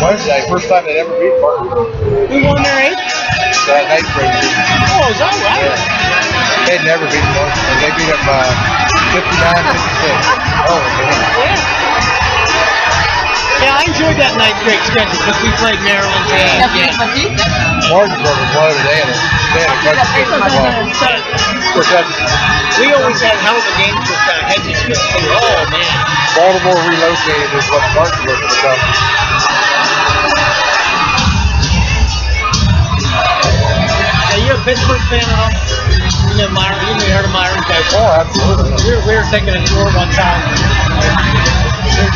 Wednesday, first time they'd ever beat Barton. Who won their 8th? Ninth grade. Oh, is that right? Yeah. They'd never beat Barton. They beat them 59-56. Oh, man. Yeah, I enjoyed that 9th grade schedule because we played Maryland. Waynesboro was loaded. They had a bunch of we always had hell of a games with Hedges too. Oh, man. Baltimore relocated is what Martinsburg has done. Are you a Pittsburgh fan at all? You know Myron? You heard of Myron? Oh, absolutely. We were taking a tour one time. Three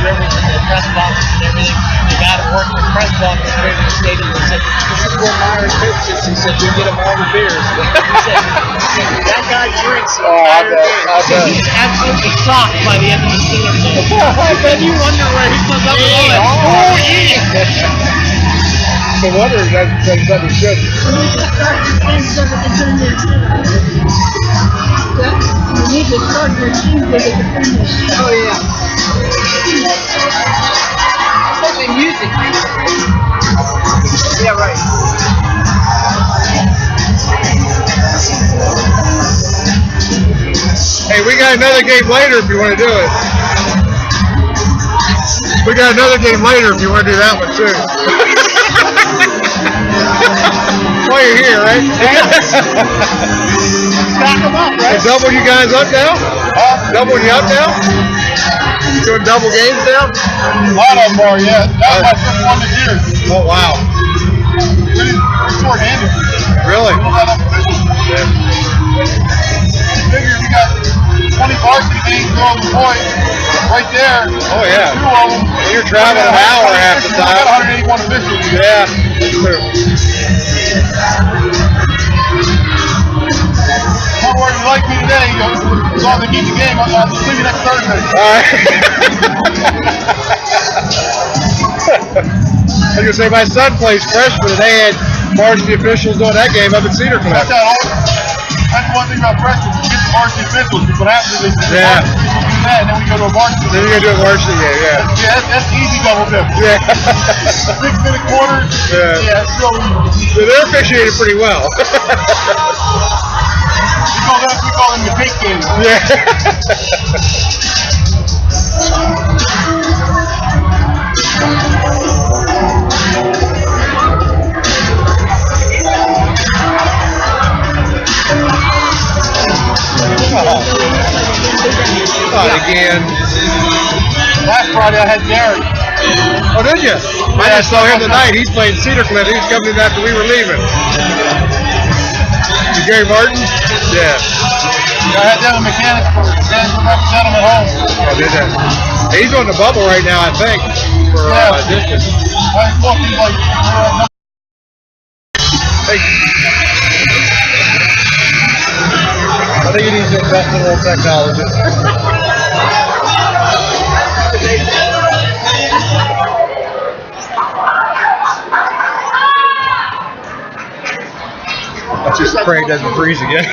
Rivers and the press box and everything. The guy that worked in the press box at the stadium said, "This is where Myron coaches." He said, "We get him all the beers." He said that guy drinks Myron beers. He's absolutely shocked by the end of the season. Then you wonder where he comes up with all that. Oh, yeah. No wonder he doesn't say something good. You need to start your team with a defender. Oh, yeah. Especially music. Yeah, right. Hey, we got another game later if you want to do it. We got another game later if you want to do that one too. While you're here, right? Stack them up, right? They double you guys up now? Double you up now? Doing double games now? A lot of them are, yeah. That was my first one this year. Oh, wow. Pretty short-handed. Really? Yeah. Figure we got 20 varsity games going the point right there. Oh, yeah. Two of them. You're traveling an hour half the time. We got 181 officials. Yeah, that's true. Not where you like me today, as long as they keep the game, I'll see you next Thursday. All right. I was going to say, my son plays freshman, and they had varsity officials doing that game up at Cedar Cliff. That's one thing about freshmen. You get the varsity officials, because what happens is the varsity officials do that, and then we go to a varsity. Then you're going to do a varsity game, yeah. Yeah, that's easy double dip. Yeah. 6-minute quarters. Yeah. So they're officiating pretty well. we call them the big games. Yeah. Again. Last Friday I had Derek. Oh, did you? I just saw him tonight. He's playing Cedar Cliff. He's coming in after we were leaving. Gary Martin? Yeah. I had them in mechanics for represent him at home. Oh, did that? He's on the bubble right now, I think, for distance. I thought he was like, Hey. I think he needs to invest in a little technology. Let's just pray it doesn't freeze again.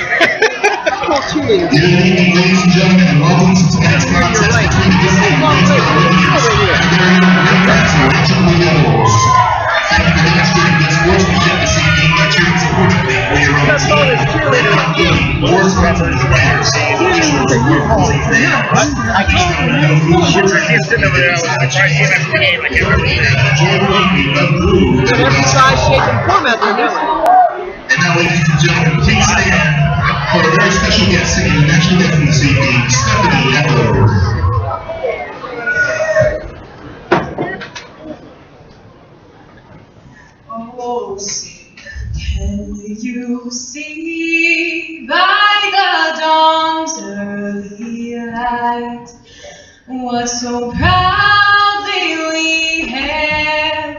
Ladies and gentlemen, welcome to tonight's contest. I can't. sitting over there. I was right in that game. I can't remember the name. It's an exercise shaping format they're doing. And now, ladies and gentlemen, please stand for a very special guest singing the national anthem this evening, Stephanie Edwards. Oh, sing, can you see by the dawn's early light what so proudly we hailed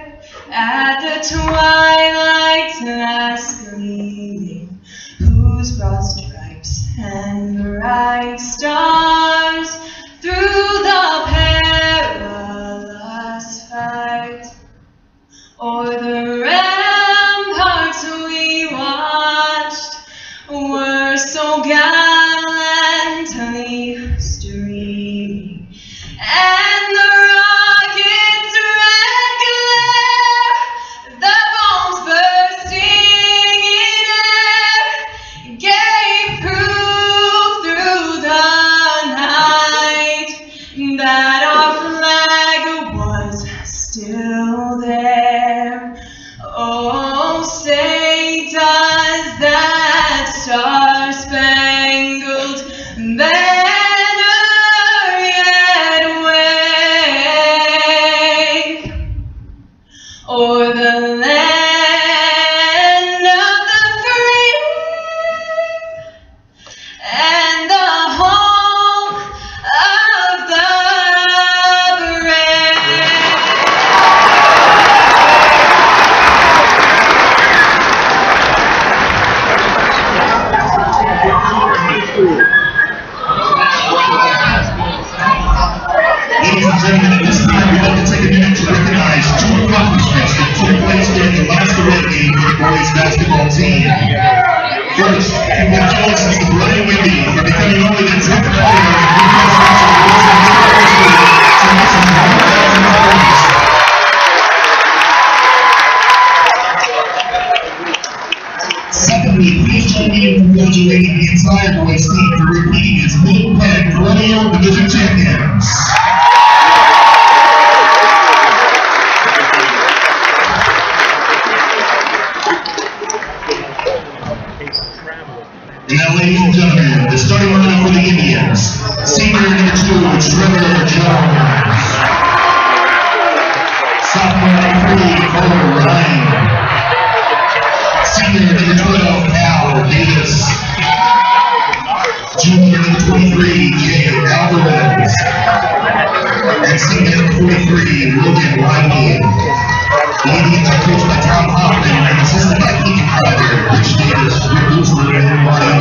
at the twilight's last gleaming, whose broad stripes and bright stars through the perilous fight o'er the ramparts we watched were so gallantly streaming, and the rocket's red glare, the bombs bursting in air, gave proof through the night that our flag was still there. Oh, say does that star-spangled banner yet wave o'er the land of the free and the home of the brave? Ladies and gentlemen, at this time, we'd like to take a minute to recognize two accomplishments that took place during the last away game for the boys basketball team. First, congratulations to Brian and Wendy for becoming only the 10th player in Greencastle to miss 1,000 points. Secondly, please join me in congratulating the entire boys team for repeating as Middleton Perennial Division champions. And now, ladies and gentlemen, the starting lineup for the Indians. Senior number 2, Trevor Jones. Sophomore number 3, Cole Ryan. Senior number 12, Cal Davis. Junior number 23, Jay Alvarez. And senior number 43, Logan Wiley. The Indians are coached by Tom Hoffman and assisted by Ethan Crowder, Rich Davis, Rick Lutzler, and Mario.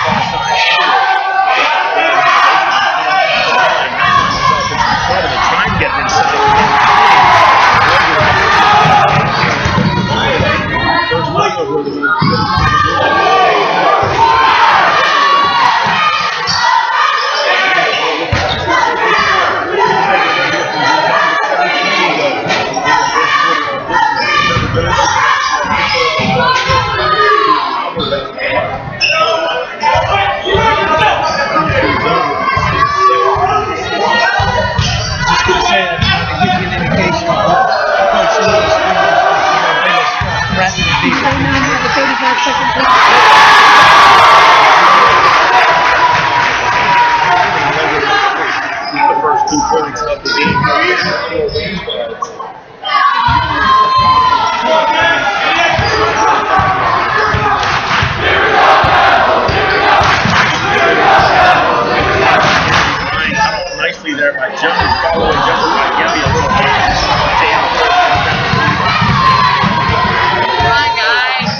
far side school. Incredible. Trying to get him inside. First one over the the first 2 points of the game. Nicely there by Jones, following Jones by Gabby a little bit. Come on, guys.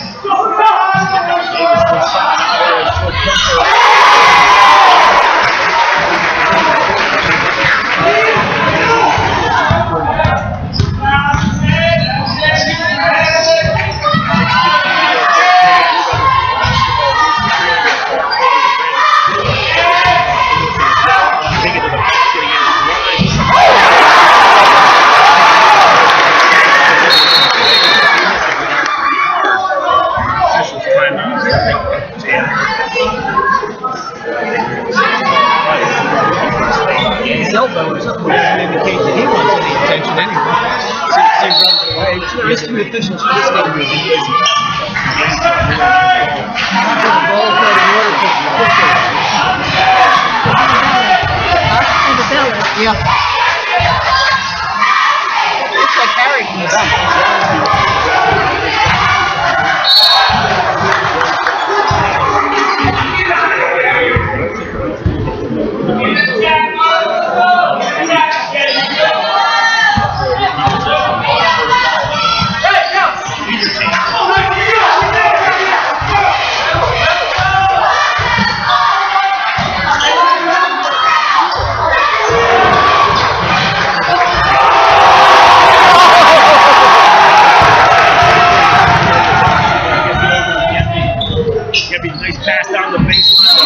His elbow or something doesn't indicate that he wants any attention anyway. So he runs away. There is 2 officials for this game. Yeah. Looks like Harry can be back. Nice pass down the baseline.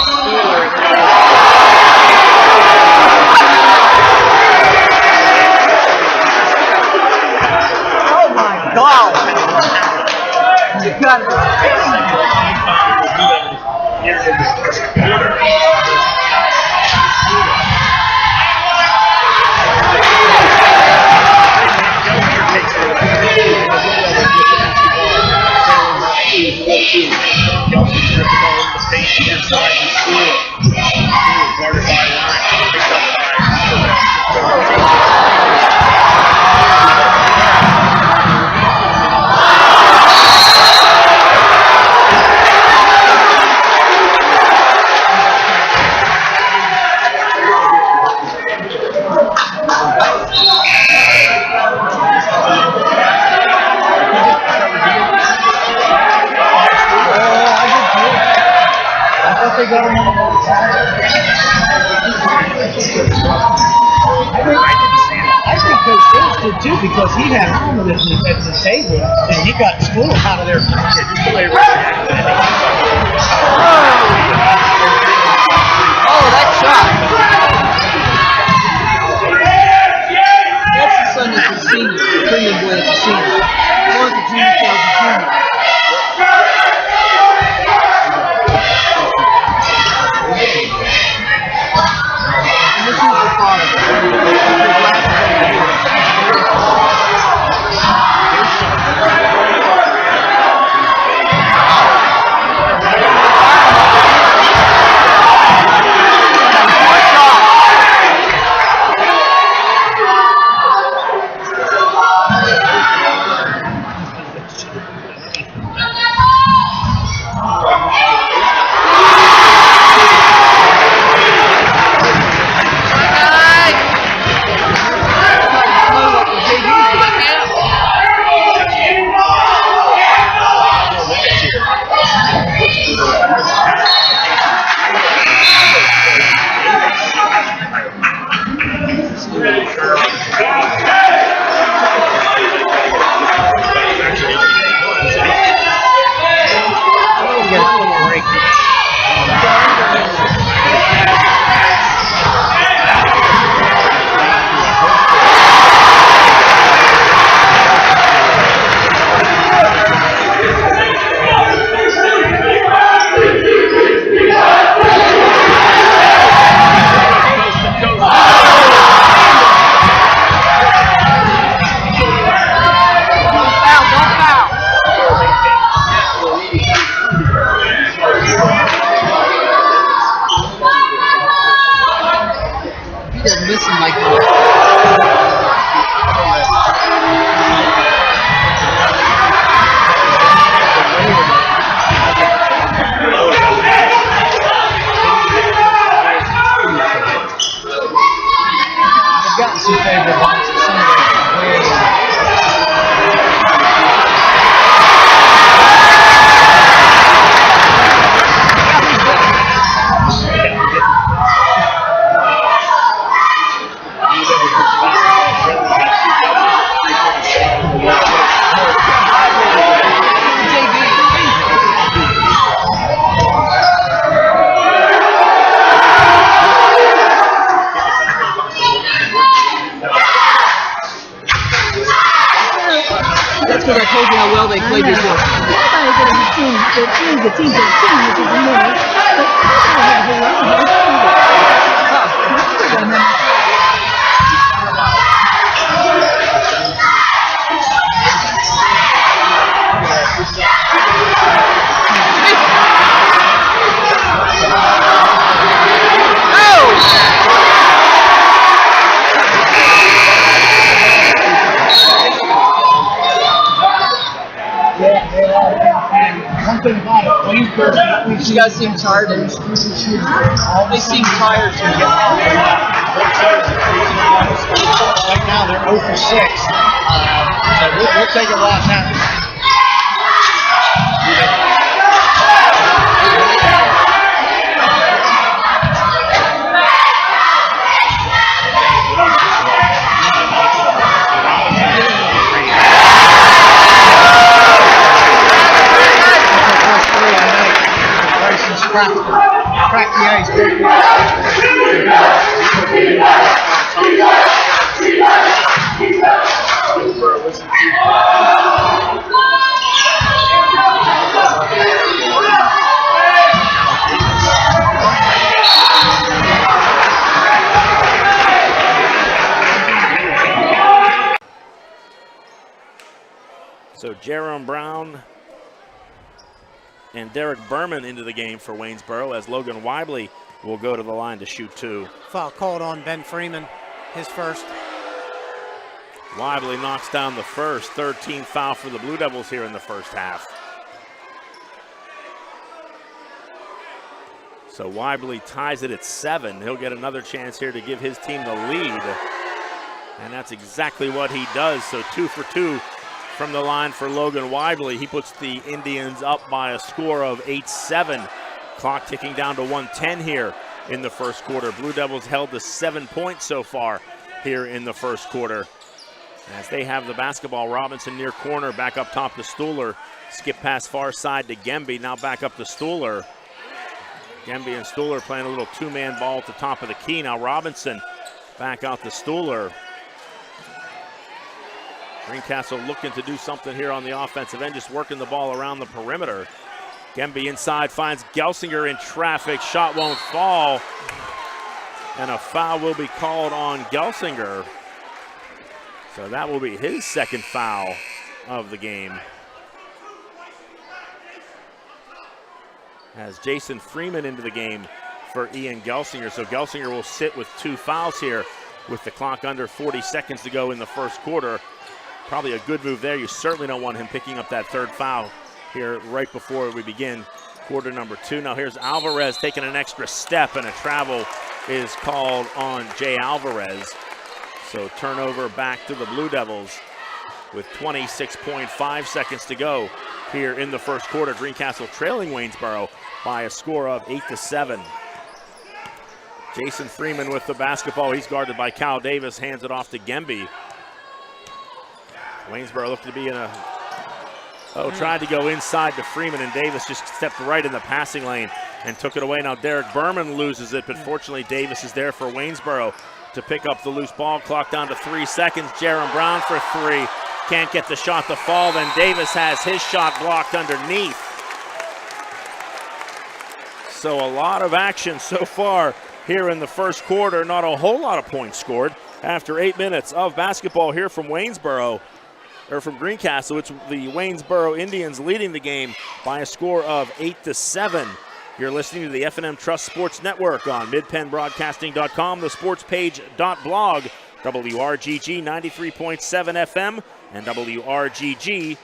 Oh my God! You got it. I think Coach Jones did too, because he had Almond at the table and he got school out of there. Oh, that shot. That's the son that's a senior. The premium boy that's a senior. One of the junior boys is a junior. And this is the father. they're missing like I've gotten some favorite ones. Some of that's because I told you how well they played before. The teams that change, which is more. Something about it. Waynesboro. These guys seem tired. They seem tired to get Right now they're 0 for 6. So we'll take a loss now. Crack the ice. So Jerome Brown and Derek Berman into the game for Waynesboro as Logan Weibly will go to the line to shoot 2. Foul called on Ben Freeman, his first. Weibly knocks down the first, 13th foul for the Blue Devils here in the first half. So Weibly ties it at 7. He'll get another chance here to give his team the lead. And that's exactly what he does. So 2 for 2 from the line for Logan Weibly. He puts the Indians up by a score of 8-7. Clock ticking down to 1:10 here in the first quarter. Blue Devils held to 7 points so far here in the first quarter. As they have the basketball, Robinson near corner, back up top to Stuhler. Skip pass far side to Gemby, now back up to Stuhler. Gemby and Stuhler playing a little two-man ball at the top of the key. Now Robinson back out to Stuhler. Greencastle looking to do something here on the offensive end, just working the ball around the perimeter. Gemby inside finds Gelsinger in traffic. Shot won't fall. And a foul will be called on Gelsinger. So that will be his second foul of the game. As Jason Freeman into the game for Ian Gelsinger. So Gelsinger will sit with 2 fouls here with the clock under 40 seconds to go in the first quarter. Probably a good move there. You certainly don't want him picking up that third foul here right before we begin quarter number 2. Now here's Alvarez taking an extra step, and a travel is called on Jay Alvarez. So turnover back to the Blue Devils with 26.5 seconds to go here in the first quarter. Greencastle trailing Waynesboro by a score of 8-7. Jason Freeman with the basketball. He's guarded by Cal Davis, hands it off to Gemby. Waynesboro looked to be in a, tried to go inside to Freeman, and Davis just stepped right in the passing lane and took it away. Now Derek Berman loses it, but fortunately Davis is there for Waynesboro to pick up the loose ball. Clock down to 3 seconds. Jerome Brown for 3. Can't get the shot to fall. Then Davis has his shot blocked underneath. So a lot of action so far here in the first quarter. Not a whole lot of points scored after 8 minutes of basketball here from Waynesboro. Or from Greencastle. It's the Waynesboro Indians leading the game by a score of 8-7 You're listening to the F&M Trust Sports Network on midpennbroadcasting.com, the sportspage.blog, WRGG 93.7 FM, and WRGG.org.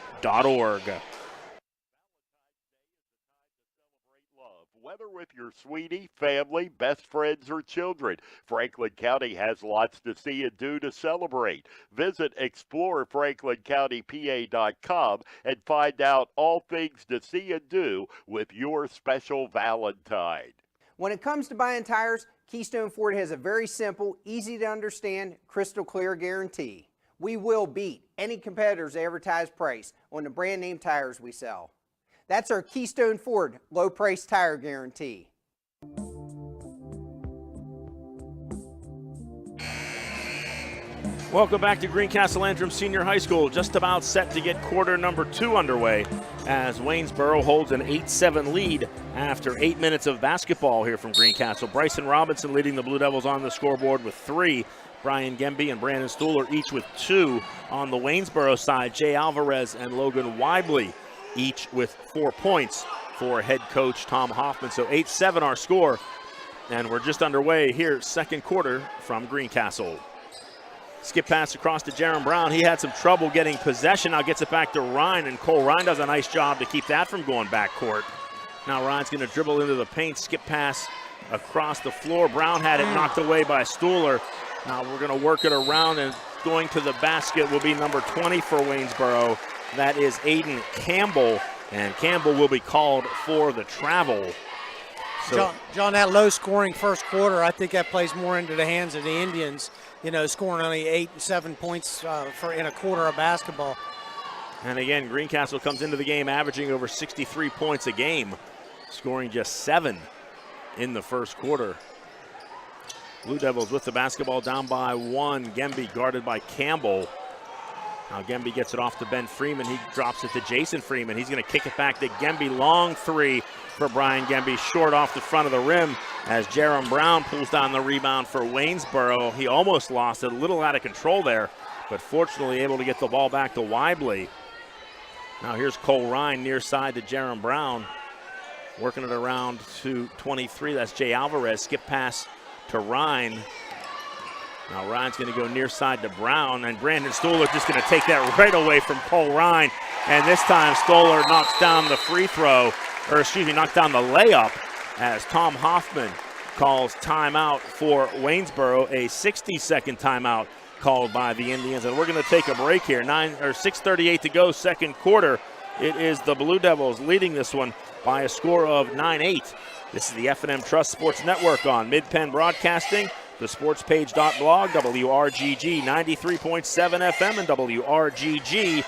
Whether with your sweetie, family, best friends, or children, Franklin County has lots to see and do to celebrate. Visit explorefranklincountypa.com and find out all things to see and do with your special Valentine. When it comes to buying tires, Keystone Ford has a very simple, easy to understand, crystal clear guarantee. We will beat any competitor's advertised price on the brand name tires we sell. That's our Keystone Ford low price tire guarantee. Welcome back to Greencastle Antrim Senior High School. Just about set to get quarter number 2 underway as Waynesboro holds an 8-7 lead after 8 minutes of basketball here from Greencastle. Bryson Robinson leading the Blue Devils on the scoreboard with 3. Brian Gemby and Brandon Stuhler each with 2. On the Waynesboro side, Jay Alvarez and Logan Weibly each with 4 points for head coach Tom Hoffman. So 8-7 our score, and we're just underway here, second quarter from Greencastle. Skip pass across to Jaron Brown. He had some trouble getting possession. Now gets it back to Ryan, and Cole Ryan does a nice job to keep that from going back court. Now Ryan's going to dribble into the paint. Skip pass across the floor. Brown had it knocked away by Stuhler. Now we're going to work it around, and going to the basket will be number 20 for Waynesboro. That is Aiden Campbell, and Campbell will be called for the travel. So, John, that low-scoring first quarter, I think that plays more into the hands of the Indians, you know, scoring only 8 and 7 points in a quarter of basketball. And again, Greencastle comes into the game averaging over 63 points a game, scoring just 7 in the first quarter. Blue Devils with the basketball down by 1. Gemby guarded by Campbell. Now Gemby gets it off to Ben Freeman. He drops it to Jason Freeman. He's going to kick it back to Gemby. Long 3 for Brian Gemby. Short off the front of the rim as Jaron Brown pulls down the rebound for Waynesboro. He almost lost it. A little out of control there, but fortunately able to get the ball back to Weibly. Now here's Cole Ryan near side to Jaron Brown. Working it around to 23. That's Jay Alvarez. Skip pass to Ryan. Now Ryan's going to go near side to Brown, and Brandon Stuhler just going to take that right away from Cole Ryan. And this time Stuhler knocks down the free throw, knocks down the layup as Tom Hoffman calls timeout for Waynesboro, a 60-second timeout called by the Indians. And we're going to take a break here. 6:38 to go, second quarter. It is the Blue Devils leading this one by a score of 9-8. This is the F&M Trust Sports Network on Mid-Penn Broadcasting, the sportspage.blog, WRGG 93.7 FM, and WRGG.org.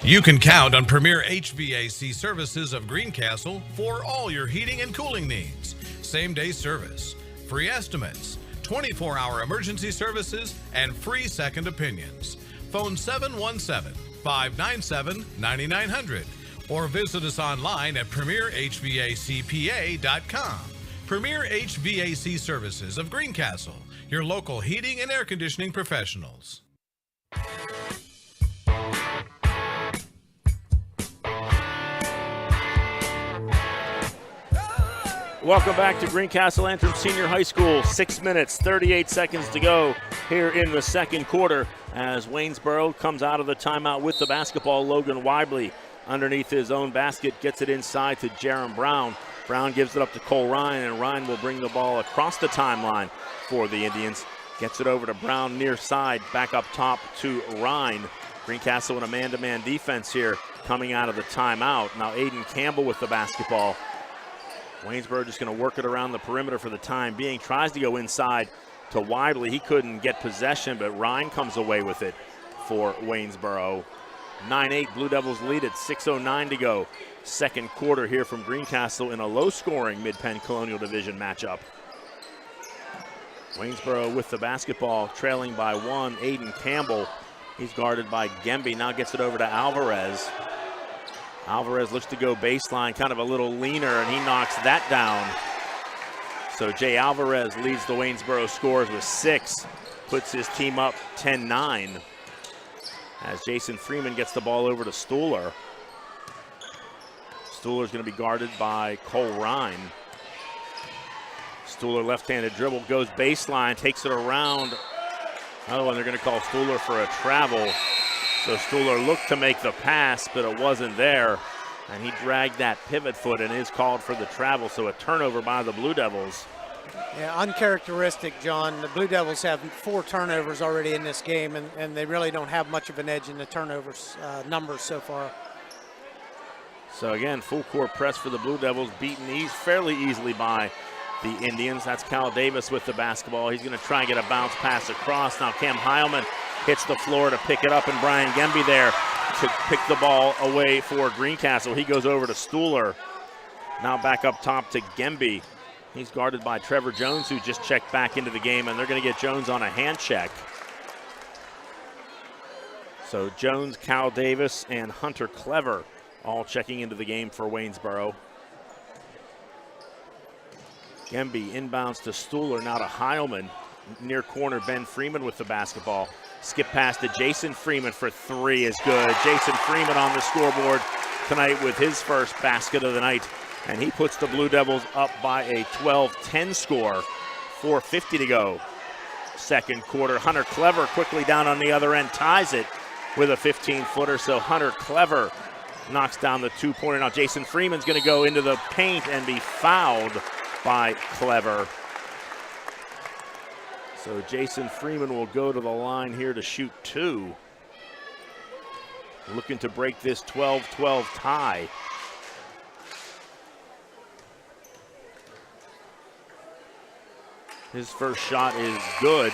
You can count on Premier HVAC Services of Greencastle for all your heating and cooling needs. Same-day service, free estimates, 24-hour emergency services, and free second opinions. Phone 717-597-9900 or visit us online at premierhvacpa.com. Premier HVAC Services of Greencastle, your local heating and air conditioning professionals. Welcome back to Greencastle Antrim Senior High School. 6 minutes, 38 seconds to go here in the second quarter as Waynesboro comes out of the timeout with the basketball. Logan Weibly underneath his own basket gets it inside to Jaron Brown. Brown gives it up to Cole Ryan, and Ryan will bring the ball across the timeline for the Indians. Gets it over to Brown near side, back up top to Ryan. Greencastle in a man-to-man defense here coming out of the timeout. Now Aiden Campbell with the basketball. Waynesboro just going to work it around the perimeter for the time being. Tries to go inside to Weibly. He couldn't get possession, but Ryan comes away with it for Waynesboro. 9-8, Blue Devils lead at 6:09 to go. Second quarter here from Greencastle in a low-scoring Mid-Penn Colonial Division matchup. Waynesboro with the basketball, trailing by 1. Aiden Campbell, he's guarded by Gemby. Now gets it over to Alvarez. Alvarez looks to go baseline, kind of a little leaner, and he knocks that down. So Jay Alvarez leads the Waynesboro scores with 6, puts his team up 10-9. As Jason Freeman gets the ball over to Stuhler. Stuhler's going to be guarded by Cole Ryan. Stuhler left-handed dribble, goes baseline, takes it around. Another one they're going to call Stuhler for a travel. So Stuhler looked to make the pass, but it wasn't there. And he dragged that pivot foot and is called for the travel. So a turnover by the Blue Devils. Yeah, uncharacteristic, John. The Blue Devils have 4 turnovers already in this game, and they really don't have much of an edge in the turnovers numbers so far. So again, full court press for the Blue Devils, beaten fairly easily by the Indians. That's Cal Davis with the basketball. He's going to try and get a bounce pass across. Now Cam Heilman hits the floor to pick it up, and Brian Gemby there to pick the ball away for Greencastle. He goes over to Stuhler. Now back up top to Gemby. He's guarded by Trevor Jones, who just checked back into the game, and they're going to get Jones on a hand check. So Jones, Cal Davis, and Hunter Clever all checking into the game for Waynesboro. Gemby inbounds to Stuhler, now to Heilman. Near corner, Ben Freeman with the basketball. Skip pass to Jason Freeman for 3 is good. Jason Freeman on the scoreboard tonight with his first basket of the night. And he puts the Blue Devils up by a 12-10 score. 4:50 to go. Second quarter. Hunter Clever quickly down on the other end, ties it with a 15-footer. So Hunter Clever knocks down the 2-pointer. Now Jason Freeman's going to go into the paint and be fouled by Clever. So Jason Freeman will go to the line here to shoot 2. Looking to break this 12-12 tie. His first shot is good.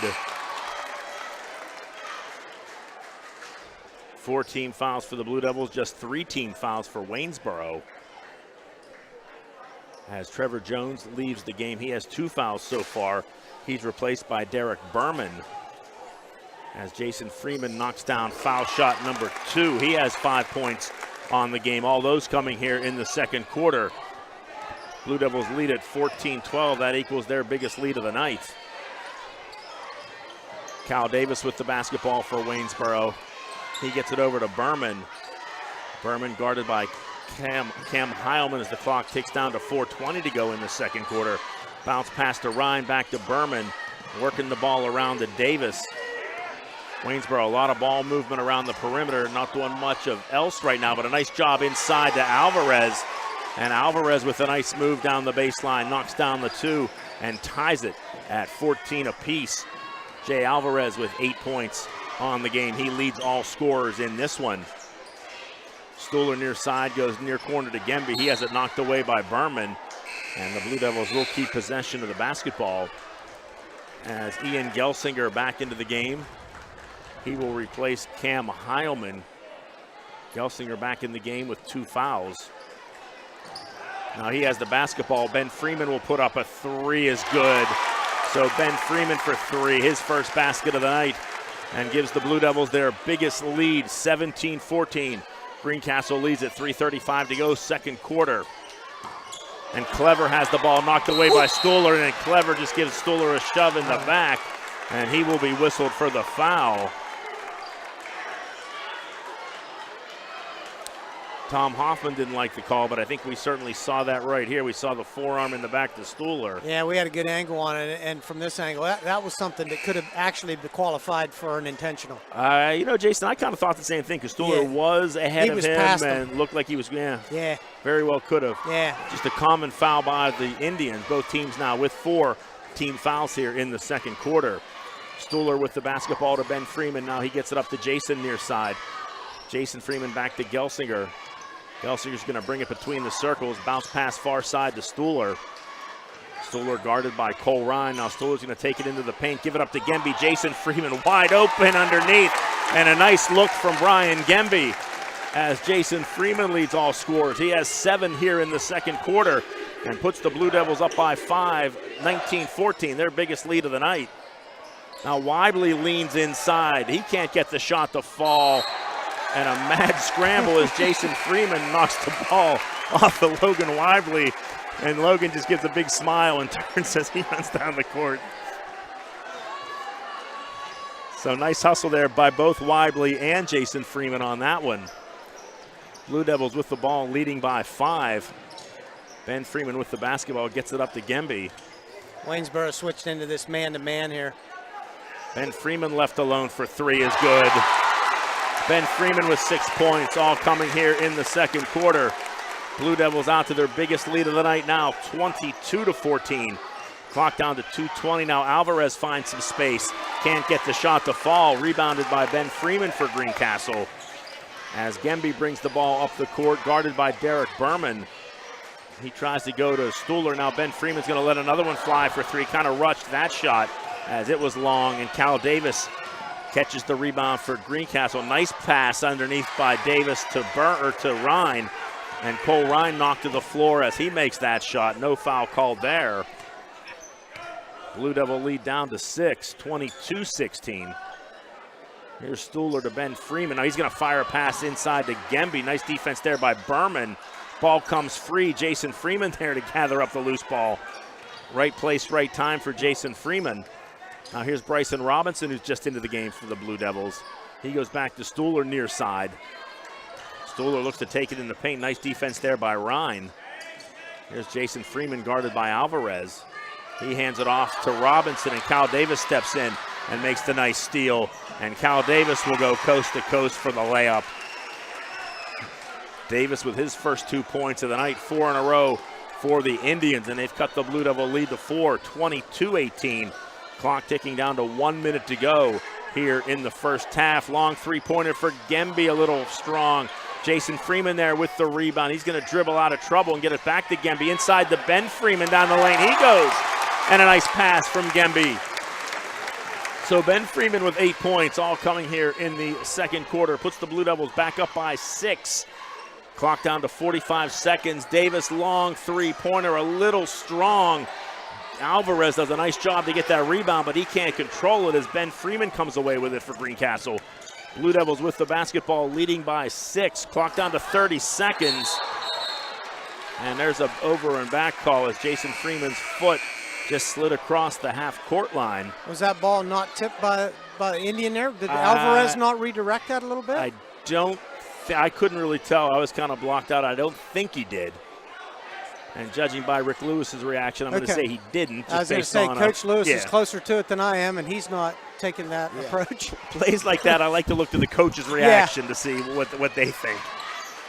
4 team fouls for the Blue Devils, just 3 team fouls for Waynesboro. As Trevor Jones leaves the game, he has 2 fouls so far. He's replaced by Derek Berman. As Jason Freeman knocks down foul shot number 2. He has 5 points on the game. All those coming here in the second quarter. Blue Devils lead at 14-12. That equals their biggest lead of the night. Cal Davis with the basketball for Waynesboro. He gets it over to Berman. Berman guarded by Cam Heilman as the clock ticks down to 4:20 to go in the second quarter. Bounce pass to Ryan, back to Berman. Working the ball around to Davis. Waynesboro, a lot of ball movement around the perimeter. Not doing much of else right now, but a nice job inside to Alvarez. And Alvarez with a nice move down the baseline, knocks down the 2 and ties it at 14 apiece. Jay Alvarez with 8 points on the game. He leads all scorers in this one. Stuhler near side, goes near corner to Gemby. He has it knocked away by Berman. And the Blue Devils will keep possession of the basketball. As Ian Gelsinger back into the game. He will replace Cam Heilman. Gelsinger back in the game with 2 fouls. Now he has the basketball. Ben Freeman will put up a 3 is good. So Ben Freeman for 3, his first basket of the night, and gives the Blue Devils their biggest lead, 17-14. Greencastle leads at 3:35 to go, second quarter. And Clever has the ball knocked away by Stuhler, and Clever just gives Stuhler a shove in the back, and he will be whistled for the foul. Tom Hoffman didn't like the call, but I think we certainly saw that right here. We saw the forearm in the back to Stuhler. Yeah, we had a good angle on it, and from this angle, that was something that could have actually been qualified for an intentional. You know, Jason, I kind of thought the same thing, because Stuhler was ahead of him and looked like he was, very well could have. Yeah. Just a common foul by the Indians. Both teams now with 4 team fouls here in the second quarter. Stuhler with the basketball to Ben Freeman. Now he gets it up to Jason near side. Jason Freeman back to Gelsinger. Gelsinger's going to bring it between the circles. Bounce pass far side to Stuhler. Stuhler guarded by Cole Ryan. Now Stuhler's going to take it into the paint, give it up to Gemby. Jason Freeman wide open underneath. And a nice look from Brian Gemby as Jason Freeman leads all scorers. He has 7 here in the second quarter and puts the Blue Devils up by 5, 19-14, their biggest lead of the night. Now Weibly leans inside. He can't get the shot to fall. And a mad scramble as Jason Freeman knocks the ball off of Logan Weibly. And Logan just gives a big smile and turns as he runs down the court. So nice hustle there by both Weibly and Jason Freeman on that one. Blue Devils with the ball, leading by 5. Ben Freeman with the basketball, gets it up to Gemby. Waynesboro switched into this man-to-man here. Ben Freeman left alone for 3 is good. Ben Freeman with 6 points, all coming here in the second quarter. Blue Devils out to their biggest lead of the night now, 22-14. Clock down to 2:20 now. Alvarez finds some space. Can't get the shot to fall. Rebounded by Ben Freeman for Greencastle. As Gemby brings the ball up the court, guarded by Derek Berman. He tries to go to Stuhler. Now Ben Freeman's going to let another one fly for 3. Kind of rushed that shot as it was long, and Cal Davis catches the rebound for Greencastle. Nice pass underneath by Davis to Ryan, and Cole Ryan knocked to the floor as he makes that shot. No foul called there. Blue Devil lead down to 6, 22-16. Here's Stuhler to Ben Freeman. Now he's going to fire a pass inside to Gemby. Nice defense there by Berman. Ball comes free. Jason Freeman there to gather up the loose ball. Right place, right time for Jason Freeman. Now here's Bryson Robinson, who's just into the game for the Blue Devils. He goes back to Stuhler near side. Stuhler looks to take it in the paint. Nice defense there by Ryan. Here's Jason Freeman guarded by Alvarez. He hands it off to Robinson, and Cal Davis steps in and makes the nice steal. And Cal Davis will go coast to coast for the layup. Davis with his first 2 points of the night, 4 in a row for the Indians, and they've cut the Blue Devil lead to 4, 22-18. Clock ticking down to 1 minute to go here in the first half. Long three-pointer for Gemby, a little strong. Jason Freeman there with the rebound. He's going to dribble out of trouble and get it back to Gemby. Inside to Ben Freeman down the lane. He goes. And a nice pass from Gemby. So Ben Freeman with 8 points, all coming here in the second quarter. Puts the Blue Devils back up by 6. Clock down to 45 seconds. Davis, long three-pointer, a little strong. Alvarez does a nice job to get that rebound, but he can't control it as Ben Freeman comes away with it for Greencastle. Blue Devils with the basketball, leading by 6. Clock down to 30 seconds. And there's an over and back call as Jason Freeman's foot just slid across the half-court line. Was that ball not tipped by the Indian there? Did Alvarez not redirect that a little bit? I couldn't really tell. I was kind of blocked out. I don't think he did. And judging by Rick Lewis's reaction, I'm going to say he didn't. I was going to say Coach Lewis is closer to it than I am, and he's not taking that approach. Plays like that, I like to look to the coach's reaction to see what they think.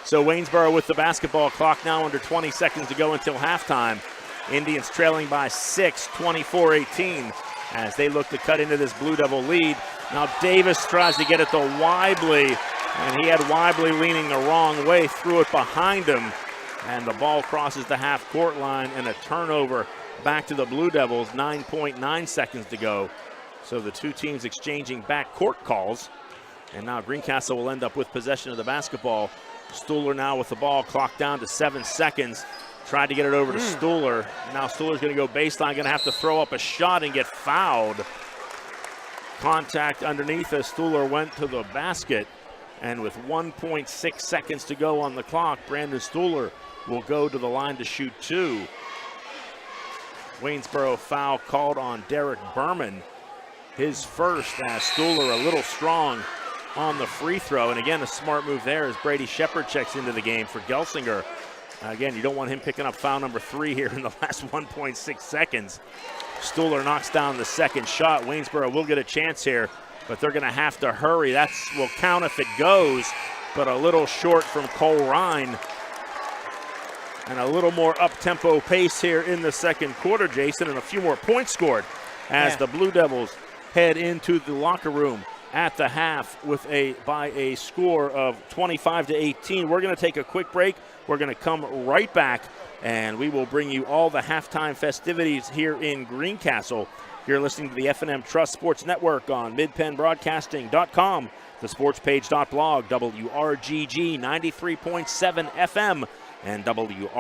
So Waynesboro with the basketball, clock now under 20 seconds to go until halftime. Indians trailing by 6, 24-18, as they look to cut into this Blue Devil lead. Now Davis tries to get it to Weibly, and he had Weibly leaning the wrong way, threw it behind him, and the ball crosses the half-court line, and a turnover back to the Blue Devils, 9.9 seconds to go. So the two teams exchanging back-court calls, and now Greencastle will end up with possession of the basketball. Stuhler now with the ball, clock down to 7 seconds. Tried to get it over to Stuhler. Now Stuhler's going to go baseline, going to have to throw up a shot and get fouled. Contact underneath as Stuhler went to the basket. And with 1.6 seconds to go on the clock, Brandon Stuhler will go to the line to shoot 2. Waynesboro foul called on Derek Berman. His first, as Stuhler a little strong on the free throw. And again, a smart move there as Brady Shepard checks into the game for Gelsinger. Again, you don't want him picking up foul number 3 here in the last 1.6 seconds. Stuhler knocks down the second shot. Waynesboro will get a chance here, but they're going to have to hurry. That will count if it goes, but a little short from Cole Ryan. And a little more up-tempo pace here in the second quarter, Jason, and a few more points scored as the Blue Devils head into the locker room at the half by a score of 25-18. We're going to take a quick break. We're going to come right back, and we will bring you all the halftime festivities here in Greencastle. You're listening to the F&M Trust Sports Network on midpennbroadcasting.com, thesportspage.blog, WRGG 93.7 FM, and WRGG.org.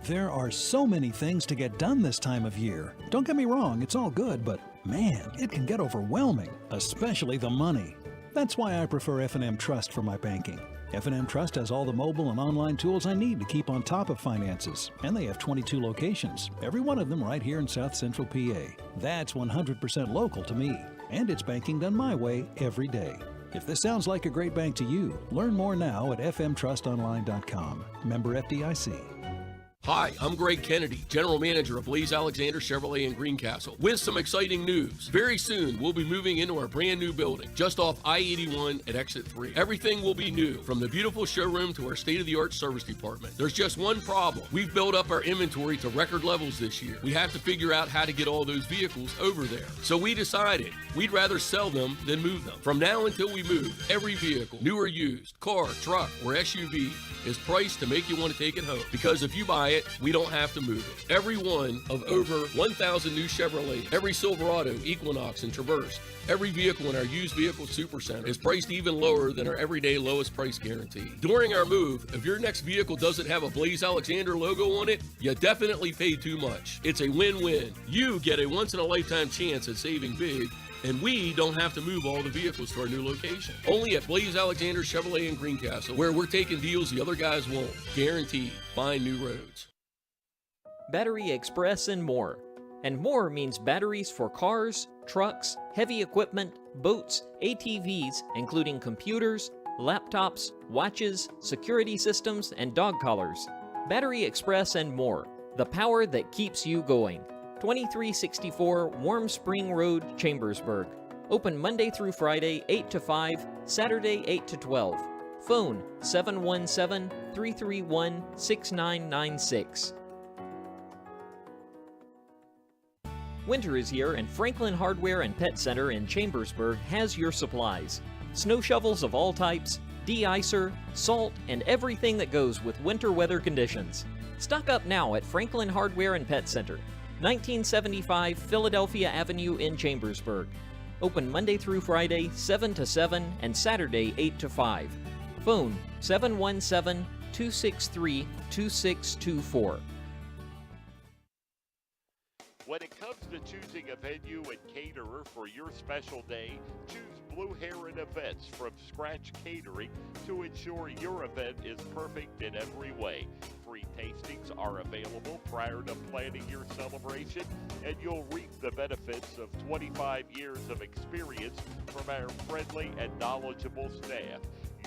There are so many things to get done this time of year. Don't get me wrong, it's all good, but man, it can get overwhelming, especially the money. That's why I prefer F&M Trust for my banking. F&M Trust has all the mobile and online tools I need to keep on top of finances, and they have 22 locations, every one of them right here in South Central PA. That's 100% local to me, and it's banking done my way every day. If this sounds like a great bank to you, learn more now at fmtrustonline.com. Member FDIC. Hi, I'm Greg Kennedy, General Manager of Blaze Alexander Chevrolet in Greencastle, with some exciting news. Very soon, we'll be moving into our brand new building, just off I-81 at Exit 3. Everything will be new, from the beautiful showroom to our state-of-the-art service department. There's just one problem. We've built up our inventory to record levels this year. We have to figure out how to get all those vehicles over there. So we decided we'd rather sell them than move them. From now until we move, every vehicle, new or used, car, truck, or SUV, is priced to make you want to take it home. Because if you buy it, we don't have to move it. Every one of over 1,000 new Chevrolet, every Silverado, Equinox, and Traverse, every vehicle in our used vehicle supercenter is priced even lower than our everyday lowest price guarantee. During our move, if your next vehicle doesn't have a Blaze Alexander logo on it, you definitely paid too much. It's a win-win. You get a once-in-a-lifetime chance at saving big, and we don't have to move all the vehicles to our new location. Only at Blaze Alexander Chevrolet in Greencastle, where we're taking deals the other guys won't. Guaranteed. Find new roads. Battery Express and more. And more means batteries for cars, trucks, heavy equipment, boats, ATVs, including computers, laptops, watches, security systems, and dog collars. Battery Express and more. The power that keeps you going. 2364 Warm Spring Road, Chambersburg. Open Monday through Friday, 8 to 5, Saturday, 8 to 12. Phone 717-331-6996. Winter is here, and Franklin Hardware and Pet Center in Chambersburg has your supplies. Snow shovels of all types, de-icer, salt, and everything that goes with winter weather conditions. Stock up now at Franklin Hardware and Pet Center, 1975 Philadelphia Avenue in Chambersburg. Open Monday through Friday, 7 to 7, and Saturday, 8 to 5. Phone 717-263-2624. When it comes to choosing a venue and caterer for your special day, choose Blue Heron Events from Scratch Catering to ensure your event is perfect in every way. Free tastings are available prior to planning your celebration, and you'll reap the benefits of 25 years of experience from our friendly and knowledgeable staff.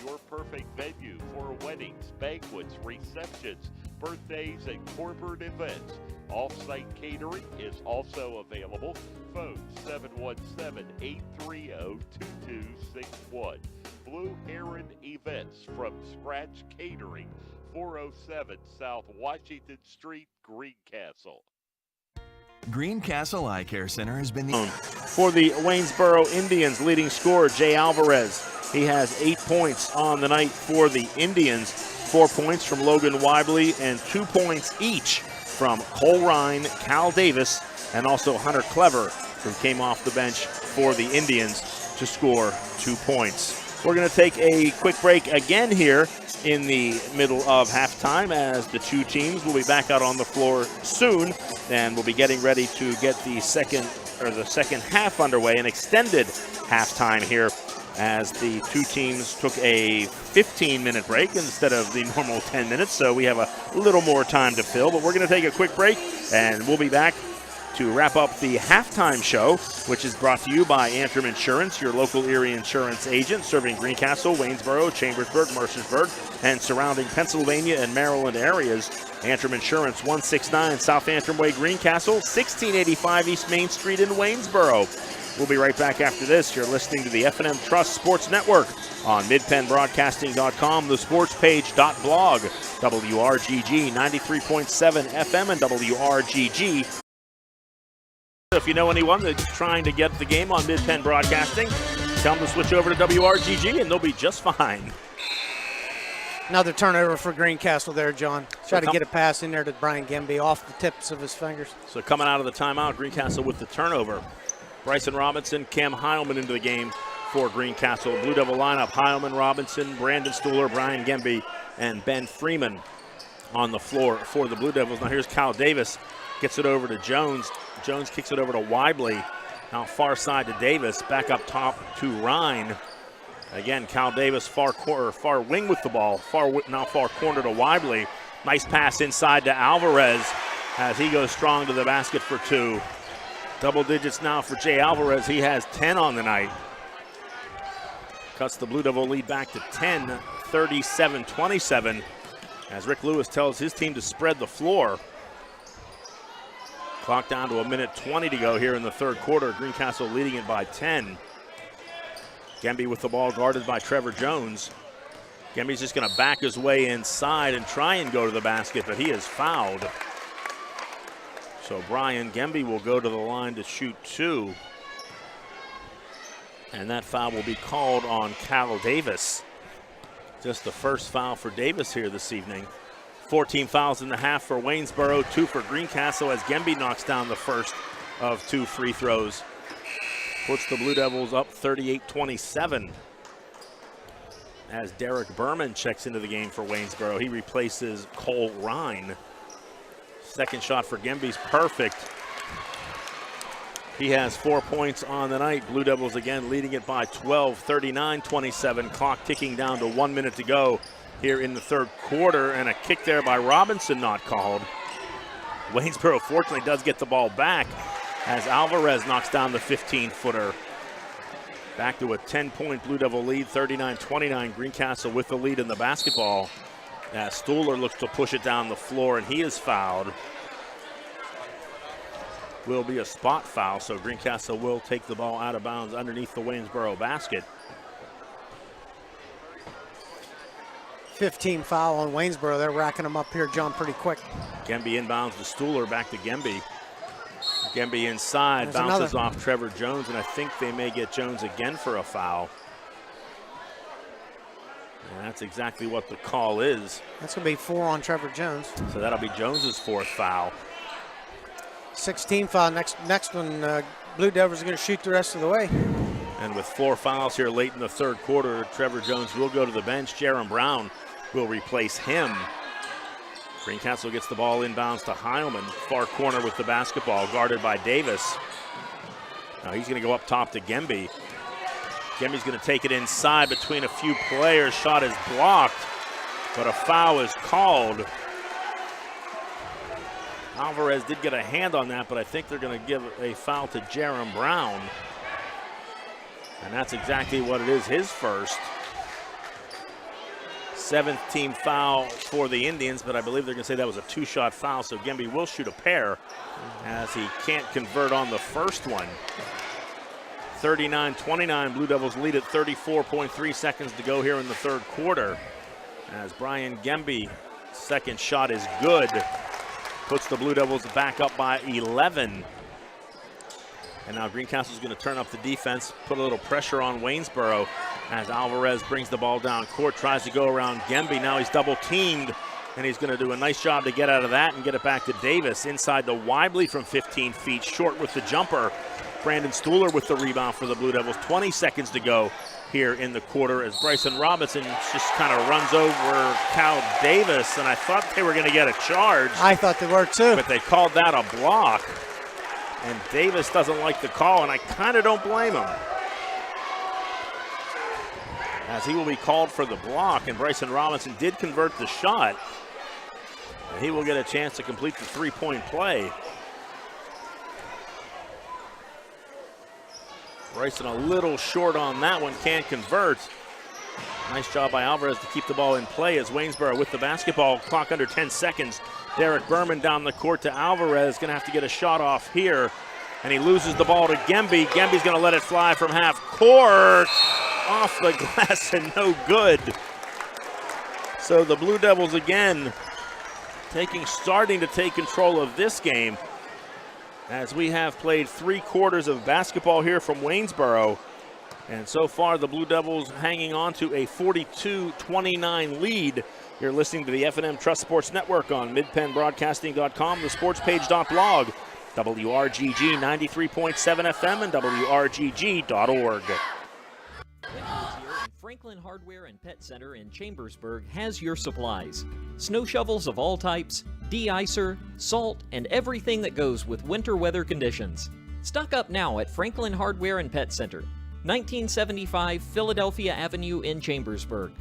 Your perfect venue for weddings, banquets, receptions, birthdays, and corporate events. Off-site catering is also available. Phone 717-830-2261. Blue Heron Events from Scratch Catering, 407 South Washington Street, Greencastle. Greencastle Eye Care Center has been for the Waynesboro Indians. Leading scorer Jay Alvarez. He has 8 points on the night for the Indians. 4 points from Logan Weibly and 2 points each from Cole Ryan, Cal Davis, and also Hunter Clever, who came off the bench for the Indians to score 2 points. We're going to take a quick break again here in the middle of halftime, as the two teams will be back out on the floor soon, and we'll be getting ready to get the second half underway, an extended halftime here, as the two teams took a 15-minute break instead of the normal 10 minutes, so we have a little more time to fill. But we're going to take a quick break, and we'll be back to wrap up the halftime show, which is brought to you by Antrim Insurance, your local Erie insurance agent, serving Greencastle, Waynesboro, Chambersburg, Mercersburg, and surrounding Pennsylvania and Maryland areas. Antrim Insurance, 169 South Antrim Way, Greencastle, 1685 East Main Street in Waynesboro. We'll be right back after this. You're listening to the F&M Trust Sports Network on midpennbroadcasting.com, the sportspage.blog, WRGG 93.7 FM and WRGG. If you know anyone that's trying to get the game on Mid-Penn Broadcasting, tell them to switch over to WRGG and they'll be just fine. Another turnover for Greencastle there, John. Try to get a pass in there to Brian Gemby off the tips of his fingers. So coming out of the timeout, Greencastle with the turnover. Bryson Robinson, Cam Heilman into the game for Greencastle. Blue Devil lineup, Heilman, Robinson, Brandon Stuhler, Brian Gemby, and Ben Freeman on the floor for the Blue Devils. Now here's Kyle Davis, gets it over to Jones. Jones kicks it over to Weibly. Now far side to Davis, back up top to Rhine. Again, Kyle Davis far wing with the ball, now far corner to Weibly. Nice pass inside to Alvarez as he goes strong to the basket for two. Double digits now for Jay Alvarez. He has 10 on the night. cuts the Blue Devil lead back to 10, 37-27, as Rick Lewis tells his team to spread the floor. Clock down to 1:20 to go here in the third quarter. Greencastle leading it by 10. Gemby with the ball guarded by Trevor Jones. Gemby's just going to back his way inside and try and go to the basket, but he is fouled. So Brian Gemby will go to the line to shoot 2. And that foul will be called on Cal Davis. Just the first foul for Davis here this evening. 14 fouls in the half for Waynesboro, 2 for Greencastle as Gemby knocks down the first of 2 free throws. Puts the Blue Devils up 38-27. As Derek Berman checks into the game for Waynesboro. He replaces Cole Rhine. Second shot for Gemby's perfect. He has 4 points on the night. Blue Devils again leading it by 12, 39-27. Clock ticking down to 1 minute to go here in the third quarter, and a kick there by Robinson not called. Waynesboro fortunately does get the ball back as Alvarez knocks down the 15-footer. Back to a 10-point Blue Devil lead, 39-29. Greencastle with the lead in the basketball. As Stuhler looks to push it down the floor, and he is fouled. Will be a spot foul, so Greencastle will take the ball out of bounds underneath the Waynesboro basket. 15 foul on Waynesboro. They're racking them up here, John, pretty quick. Gemby inbounds to Stuhler, back to Gemby. Gemby inside, There's bounces another. off Trevor Jones, and I think they may get Jones again for a foul. And that's exactly what the call is. That's going to be 4 on Trevor Jones. So that'll be Jones's 4th foul. 16 foul. Next one, Blue Devils are going to shoot the rest of the way. And with 4 fouls here late in the third quarter, Trevor Jones will go to the bench. Jaron Brown will replace him. Greencastle gets the ball inbounds to Heilman, far corner with the basketball, guarded by Davis. Now he's going to go up top to Gemby. Gemby's going to take it inside between a few players. Shot is blocked, but a foul is called. Alvarez did get a hand on that, but I think they're going to give a foul to Jaron Brown. And that's exactly what it is, his first. 7th team foul for the Indians, but I believe they're going to say that was a 2-shot foul, so Gemby will shoot a pair as he can't convert on the first one. 39-29, Blue Devils lead at 34.3 seconds to go here in the third quarter. As Brian Gemby, second shot is good. Puts the Blue Devils back up by 11. And now Greencastle's going to turn up the defense, put a little pressure on Waynesboro as Alvarez brings the ball down court, tries to go around Gemby. Now he's double teamed, and he's going to do a nice job to get out of that and get it back to Davis. Inside to Weibly from 15 feet, short with the jumper. Brandon Stuhler with the rebound for the Blue Devils. 20 seconds to go here in the quarter as Bryson Robinson just kind of runs over Cal Davis, and I thought they were going to get a charge. I thought they were too. But they called that a block. And Davis doesn't like the call, and I kind of don't blame him. As he will be called for the block, and Bryson Robinson did convert the shot. And he will get a chance to complete the 3-point play. Bryson a little short on that one, can't convert. Nice job by Alvarez to keep the ball in play as Waynesboro with the basketball. Clock under 10 seconds. Derek Berman down the court to Alvarez. Going to have to get a shot off here. And he loses the ball to Gemby. Gemby's going to let it fly from half court. Off the glass and no good. So the Blue Devils again starting to take control of this game as we have played 3 quarters of basketball here from Waynesboro. And so far, the Blue Devils hanging on to a 42-29 lead. You're listening to the F&M Trust Sports Network on midpennbroadcasting.com, the sportspage.blog, WRGG 93.7 FM, and WRGG.org. Franklin Hardware and Pet Center in Chambersburg has your supplies. Snow shovels of all types, de-icer, salt, and everything that goes with winter weather conditions. Stock up now at Franklin Hardware and Pet Center, 1975 Philadelphia Avenue in Chambersburg.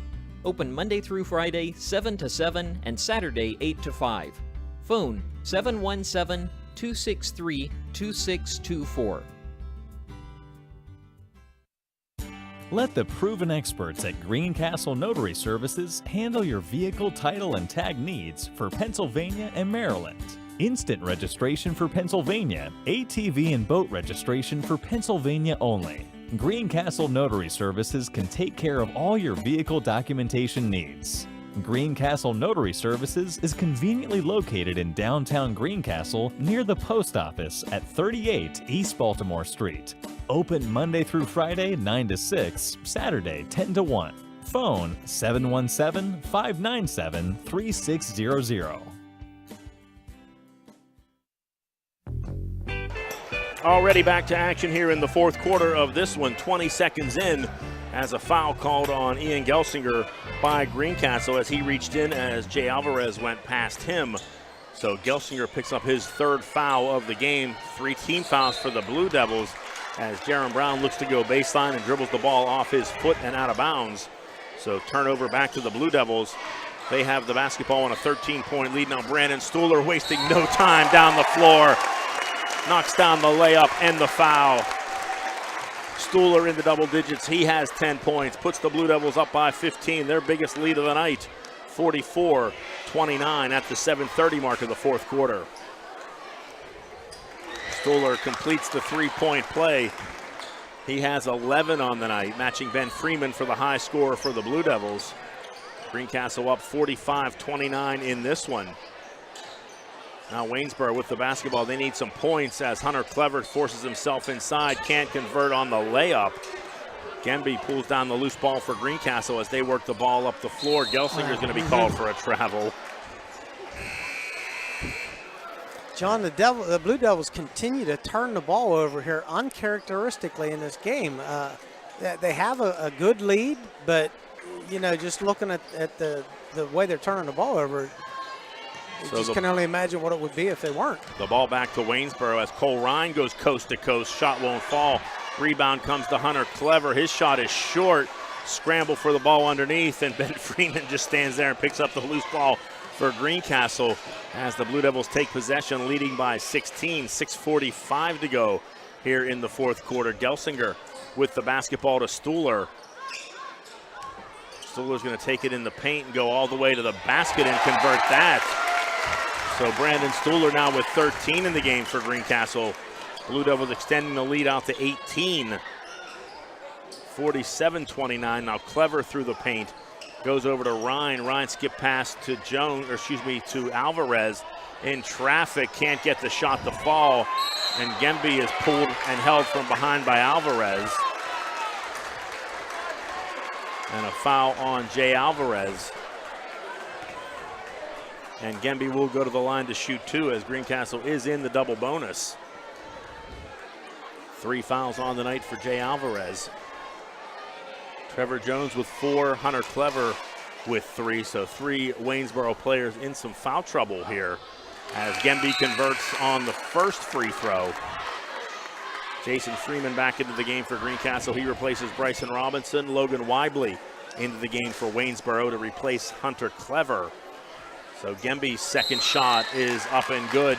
Open Monday through Friday, 7 to 7, and Saturday, 8 to 5. Phone 717-263-2624. Let the proven experts at Greencastle Notary Services handle your vehicle title and tag needs for Pennsylvania and Maryland. Instant registration for Pennsylvania, ATV and boat registration for Pennsylvania only. Greencastle Notary Services can take care of all your vehicle documentation needs. Greencastle Notary Services is conveniently located in downtown Greencastle near the post office at 38 East Baltimore Street. Open Monday through Friday 9 to 6, Saturday 10 to 1. Phone 717-597-3600. Already back to action here in the fourth quarter of this one, 20 seconds in, as a foul called on Ian Gelsinger by Greencastle as he reached in as Jay Alvarez went past him. So Gelsinger picks up his third foul of the game. 3 team fouls for the Blue Devils as Jaron Brown looks to go baseline and dribbles the ball off his foot and out of bounds. So turnover back to the Blue Devils. They have the basketball on a 13-point lead. Now Brandon Stuhler wasting no time down the floor. Knocks down the layup and the foul. Stuhler in the double digits. He has 10 points. Puts the Blue Devils up by 15. Their biggest lead of the night. 44-29 at the 7:30 mark of the fourth quarter. Stuhler completes the three-point play. He has 11 on the night, matching Ben Freeman for the high score for the Blue Devils. Greencastle up 45-29 in this one. Now Waynesboro with the basketball. They need some points as Hunter Clever forces himself inside, can't convert on the layup. Gemby pulls down the loose ball for Greencastle as they work the ball up the floor. Gelsinger is going to be called for a travel. John, the Blue Devils continue to turn the ball over here uncharacteristically in this game. They have a good lead, but, you know, just looking at the way they're turning the ball over, you can only imagine what it would be if they weren't. The ball back to Waynesboro as Cole Ryan goes coast to coast. Shot won't fall. Rebound comes to Hunter Clever. His shot is short. Scramble for the ball underneath, and Ben Freeman just stands there and picks up the loose ball for Greencastle as the Blue Devils take possession, leading by 16. 6:45 to go here in the fourth quarter. Gelsinger with the basketball to Stuhler. Stuhler's going to take it in the paint and go all the way to the basket and convert that. So Brandon Stuhler now with 13 in the game for Greencastle. Blue Devils extending the lead out to 18. 47-29. Now Clever through the paint. Goes over to Ryan. Ryan skip pass to to Alvarez. In traffic, can't get the shot to fall. And Gemby is pulled and held from behind by Alvarez. And a foul on Jay Alvarez. And Gemby will go to the line to shoot 2 as Greencastle is in the double bonus. 3 fouls on the night for Jay Alvarez. Trevor Jones with 4, Hunter Clever with 3. So 3 Waynesboro players in some foul trouble here as Gemby converts on the first free throw. Jason Freeman back into the game for Greencastle. He replaces Bryson Robinson. Logan Weibly into the game for Waynesboro to replace Hunter Clever. So Gemby's second shot is up and good.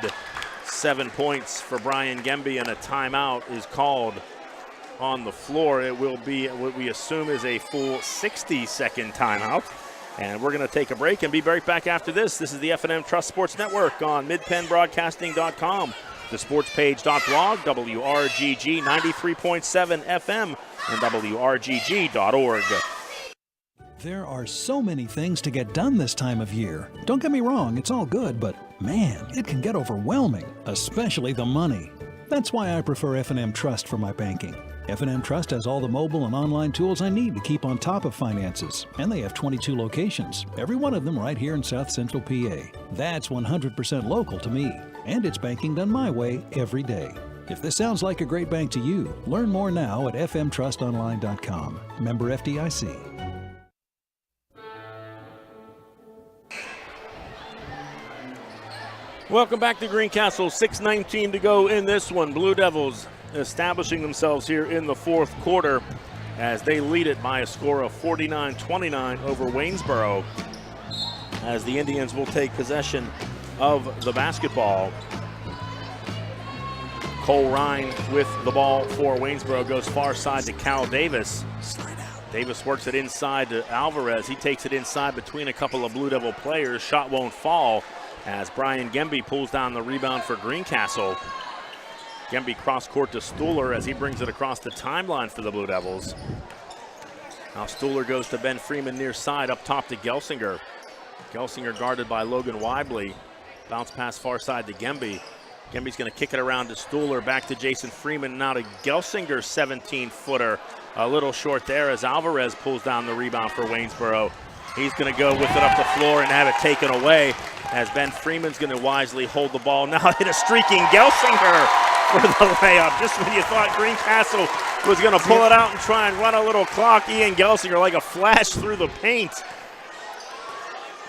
7 points for Brian Gemby, and a timeout is called on the floor. It will be what we assume is a full 60-second timeout. And we're going to take a break and be right back after this. This is the F&M Trust Sports Network on midpennbroadcasting.com, thesportspage.blog, WRGG 93.7 FM, and WRGG.org. There are so many things to get done this time of year. Don't get me wrong, it's all good, but man, it can get overwhelming, especially the money. That's why I prefer F&M Trust for my banking. F&M Trust has all the mobile and online tools I need to keep on top of finances, and they have 22 locations, every one of them right here in South Central PA. That's 100% local to me, and it's banking done my way every day. If this sounds like a great bank to you, learn more now at fmtrustonline.com. Member FDIC. Welcome back to Greencastle. 6:19 to go in this one. Blue Devils establishing themselves here in the fourth quarter as they lead it by a score of 49-29 over Waynesboro, as the Indians will take possession of the basketball. Cole Ryan with the ball for Waynesboro goes far side to Cal Davis. Slide out. Davis works it inside to Alvarez. He takes it inside between a couple of Blue Devil players. Shot won't fall as Brian Gemby pulls down the rebound for Greencastle. Gemby cross court to Stuhler as he brings it across the timeline for the Blue Devils. Now Stuhler goes to Ben Freeman near side, up top to Gelsinger. Gelsinger guarded by Logan Weibley. Bounce pass far side to Gemby. Gemby's going to kick it around to Stuhler, back to Jason Freeman, now to Gelsinger, 17-footer. A little short there as Alvarez pulls down the rebound for Waynesboro. He's going to go with it up the floor and have it taken away as Ben Freeman's going to wisely hold the ball. Now hit a streaking Gelsinger for the layup. Just when you thought Greencastle was going to pull it out and try and run a little clock, Ian Gelsinger like a flash through the paint.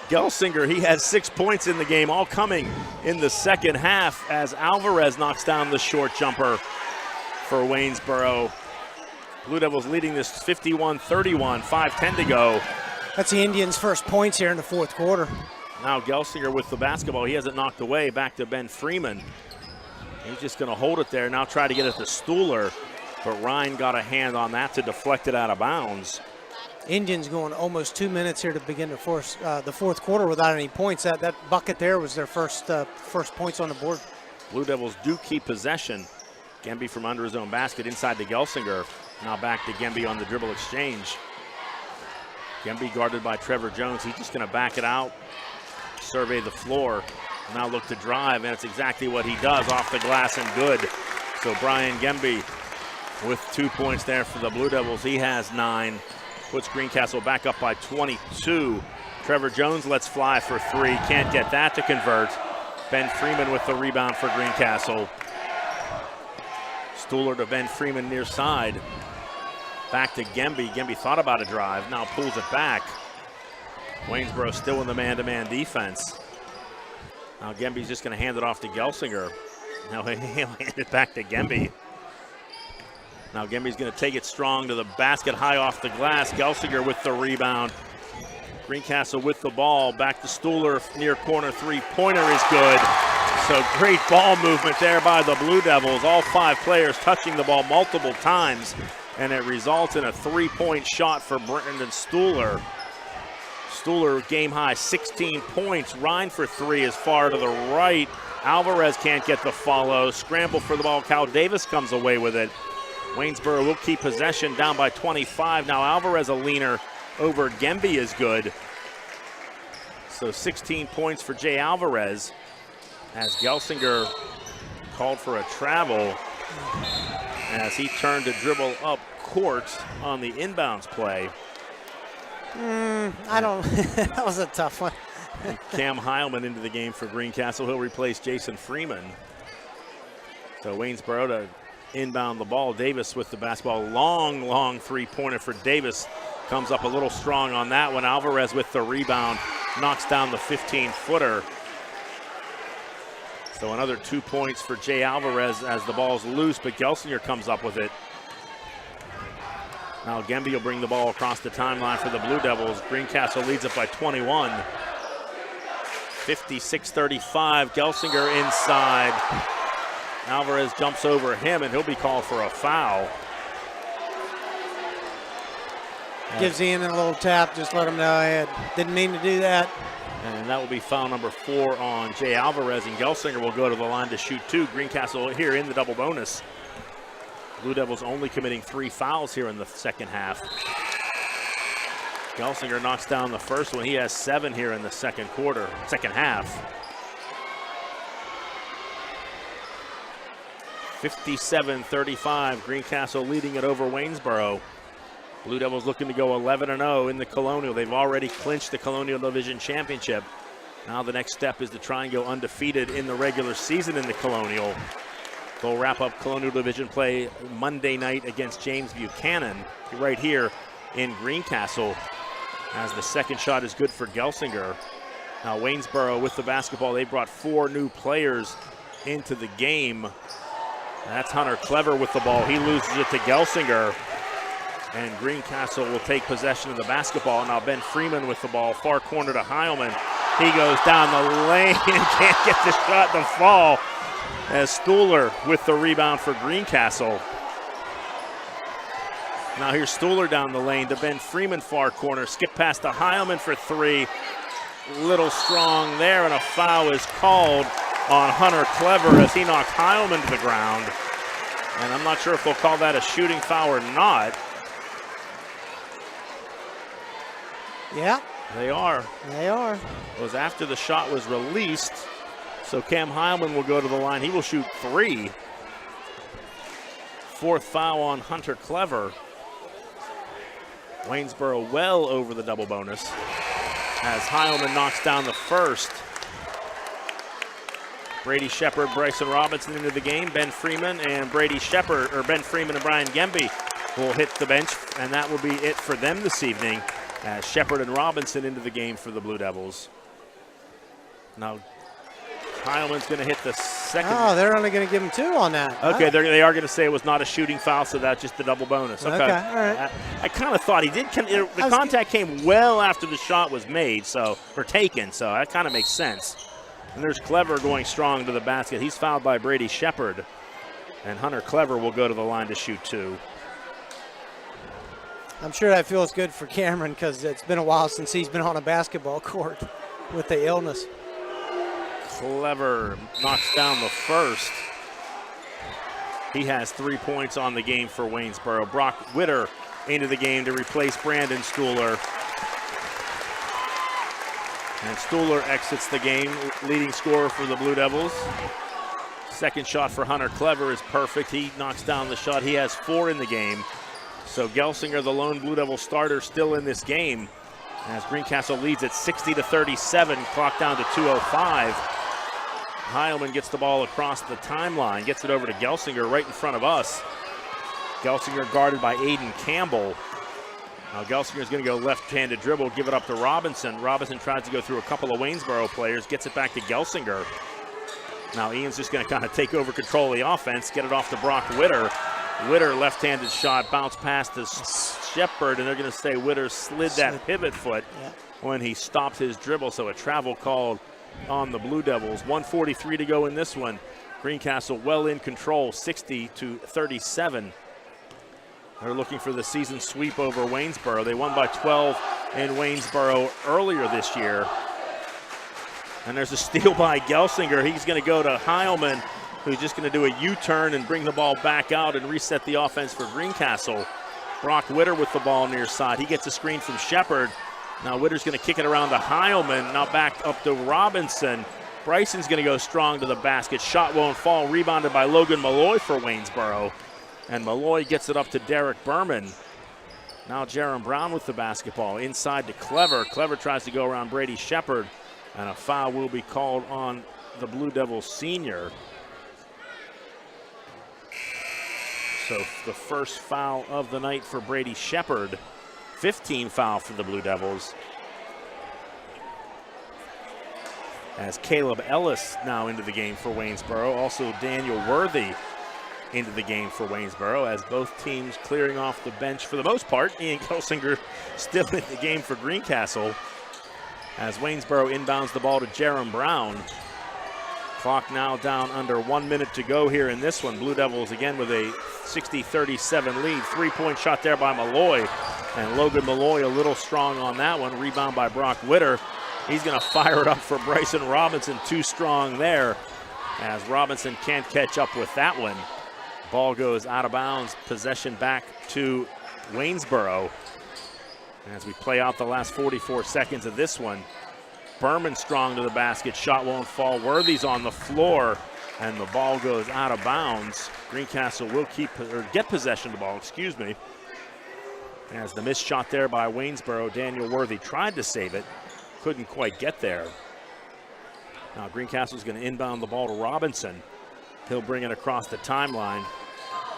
Gelsinger, he has 6 points in the game, all coming in the second half as Alvarez knocks down the short jumper for Waynesboro. Blue Devils leading this 51-31, 5:10 to go. That's the Indians' first points here in the fourth quarter. Now Gelsinger with the basketball. He has it knocked away, back to Ben Freeman. He's just going to hold it there, now try to get it to Stuhler, but Ryan got a hand on that to deflect it out of bounds. Indians going almost 2 minutes here to begin the fourth quarter without any points. That bucket there was their first points on the board. Blue Devils do keep possession. Gemby from under his own basket inside to Gelsinger. Now back to Gemby on the dribble exchange. Gemby guarded by Trevor Jones. He's just going to back it out, survey the floor, now look to drive, and it's exactly what he does, off the glass and good. So Brian Gemby with 2 points there for the Blue Devils. He has 9. Puts Greencastle back up by 22. Trevor Jones lets fly for 3. Can't get that to convert. Ben Freeman with the rebound for Greencastle. Stuhler to Ben Freeman near side. Back to Gemby. Gemby thought about a drive, now pulls it back. Waynesboro still in the man-to-man defense. Now Gemby's just going to hand it off to Gelsinger. Now he'll hand it back to Gemby. Now Gemby's going to take it strong to the basket, high off the glass. Gelsinger with the rebound. Greencastle with the ball. Back to Stuhler, near corner three-pointer is good. So great ball movement there by the Blue Devils. All 5 players touching the ball multiple times, and it results in a 3-point shot for Brendan Stuhler. Stuhler game high 16 points. Ryan for 3 is far to the right. Alvarez can't get the follow. Scramble for the ball. Cal Davis comes away with it. Waynesboro will keep possession, down by 25. Now Alvarez, a leaner over Gemby, is good. So 16 points for Jay Alvarez as Gelsinger called for a travel as he turned to dribble up court on the inbounds play. I don't, that was a tough one. Cam Heilman into the game for Greencastle. He'll replace Jason Freeman. So Waynesboro to inbound the ball. Davis with the basketball. Long three-pointer for Davis. Comes up a little strong on that one. Alvarez with the rebound. Knocks down the 15-footer. So another 2 points for Jay Alvarez as the ball's loose, but Gelsinger comes up with it. Now Gemby will bring the ball across the timeline for the Blue Devils. Greencastle leads it by 21. 56-35. Gelsinger inside. Alvarez jumps over him, and he'll be called for a foul. Gives Ian a little tap, just let him know I didn't mean to do that. And that will be foul number 4 on Jay Alvarez, and Gelsinger will go to the line to shoot 2. Greencastle here in the double bonus. Blue Devils only committing 3 fouls here in the second half. Gelsinger knocks down the first one. He has 7 here in the second half. 57-35, Greencastle leading it over Waynesboro. Blue Devils looking to go 11-0 in the Colonial. They've already clinched the Colonial Division Championship. Now the next step is to try and go undefeated in the regular season in the Colonial. They'll wrap up Colonial Division play Monday night against James Buchanan right here in Greencastle, as the second shot is good for Gelsinger. Now Waynesboro with the basketball. They brought 4 new players into the game. That's Hunter Clever with the ball. He loses it to Gelsinger. And Greencastle will take possession of the basketball. Now Ben Freeman with the ball, far corner to Heilman. He goes down the lane and can't get the shot to fall, as Stuhler with the rebound for Greencastle. Now here's Stuhler down the lane to Ben Freeman, far corner. Skip past to Heilman for three. Little strong there, and a foul is called on Hunter Clever as he knocked Heilman to the ground. And I'm not sure if they'll call that a shooting foul or not. Yeah. They are. They are. It was after the shot was released. So Cam Heilman will go to the line. He will shoot three. Fourth foul on Hunter Clever. Waynesboro well over the double bonus as Heilman knocks down the first. Brady Shepard, Bryson Robinson into the game. Ben Freeman and Ben Freeman and Brian Gemby will hit the bench, and that will be it for them this evening as Shepard and Robinson into the game for the Blue Devils. Now Heilman's going to hit the second. Oh, they're only going to give him two on that. Okay, they are going to say it was not a shooting foul, so that's just the double bonus. Okay, all right. I kind of thought he did. The contact came well after the shot was made, or taken, so that kind of makes sense. And there's Clever going strong to the basket. He's fouled by Brady Shepard, and Hunter Clever will go to the line to shoot two. I'm sure that feels good for Cameron because it's been a while since he's been on a basketball court with the illness. Clever knocks down the first. He has 3 points on the game for Waynesboro. Brock Witter into the game to replace Brandon Stuhler. And Stuhler exits the game, leading scorer for the Blue Devils. Second shot for Hunter Clever is perfect. He knocks down the shot. He has 4 in the game. So Gelsinger, the lone Blue Devil starter, still in this game. As Greencastle leads at 60-37, clock down to 2:05. Heilman gets the ball across the timeline, gets it over to Gelsinger right in front of us. Gelsinger guarded by Aiden Campbell. Now Gelsinger's going to go left-handed dribble, give it up to Robinson. Robinson tries to go through a couple of Waynesboro players, gets it back to Gelsinger. Now Ian's just going to kind of take over control of the offense, get it off to Brock Witter. Witter, left-handed shot, bounce past to Shepard, and they're going to say Witter slid that pivot foot when he stopped his dribble, so a travel called on the Blue Devils. 1:43 to go in this one. Greencastle well in control, 60-37. They're looking for the season sweep over Waynesboro. They won by 12 in Waynesboro earlier this year. And there's a steal by Gelsinger. He's going to go to Heilman, who's just going to do a U-turn and bring the ball back out and reset the offense for Greencastle. Brock Witter with the ball near side. He gets a screen from Shepard. Now Witter's going to kick it around to Heilman. Now back up to Robinson. Bryson's going to go strong to the basket. Shot won't fall. Rebounded by Logan Malloy for Waynesboro. And Malloy gets it up to Derek Berman. Now Jaron Brown with the basketball. Inside to Clever. Clever tries to go around Brady Shepard. And a foul will be called on the Blue Devils senior. So the first foul of the night for Brady Shepard. 15 foul for the Blue Devils. As Caleb Ellis now into the game for Waynesboro. Also Daniel Worthy into the game for Waynesboro, as both teams clearing off the bench for the most part. Ian Gelsinger still in the game for Greencastle. As Waynesboro inbounds the ball to Jaron Brown. Clock now down under 1 minute to go here in this one. Blue Devils again with a 60-37 lead. 3-point shot there by Malloy. And Logan Malloy a little strong on that one. Rebound by Brock Witter. He's going to fire it up for Bryson Robinson. Too strong there, as Robinson can't catch up with that one. Ball goes out of bounds. Possession back to Waynesboro. As we play out the last 44 seconds of this one. Berman strong to the basket. Shot won't fall. Worthy's on the floor. And the ball goes out of bounds. Greencastle will get possession of the ball, As the missed shot there by Waynesboro, Daniel Worthy tried to save it. Couldn't quite get there. Now Greencastle's going to inbound the ball to Robinson. He'll bring it across the timeline.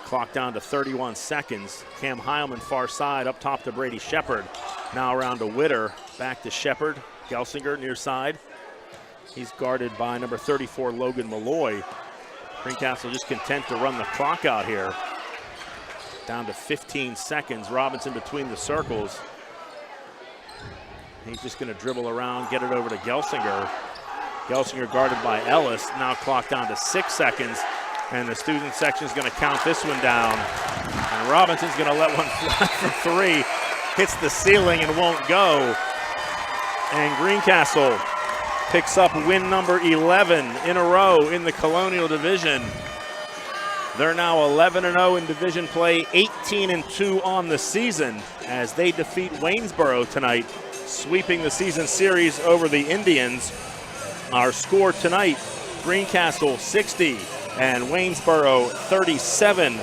Clock down to 31 seconds. Cam Heilman far side, up top to Brady Shepard. Now around to Witter, back to Shepard. Gelsinger near side. He's guarded by number 34, Logan Malloy. Greencastle just content to run the clock out here. Down to 15 seconds. Robinson between the circles. He's just going to dribble around, get it over to Gelsinger. Gelsinger guarded by Ellis. Now clock down to 6 seconds. And the student section is going to count this one down. And And Robinson's going to let one fly for three. Hits the ceiling and won't go. And Greencastle picks up win number 11 in a row in the Colonial Division. They're now 11-0 in division play, 18-2 on the season as they defeat Waynesboro tonight, sweeping the season series over the Indians. Our score tonight, Greencastle 60 and Waynesboro 37.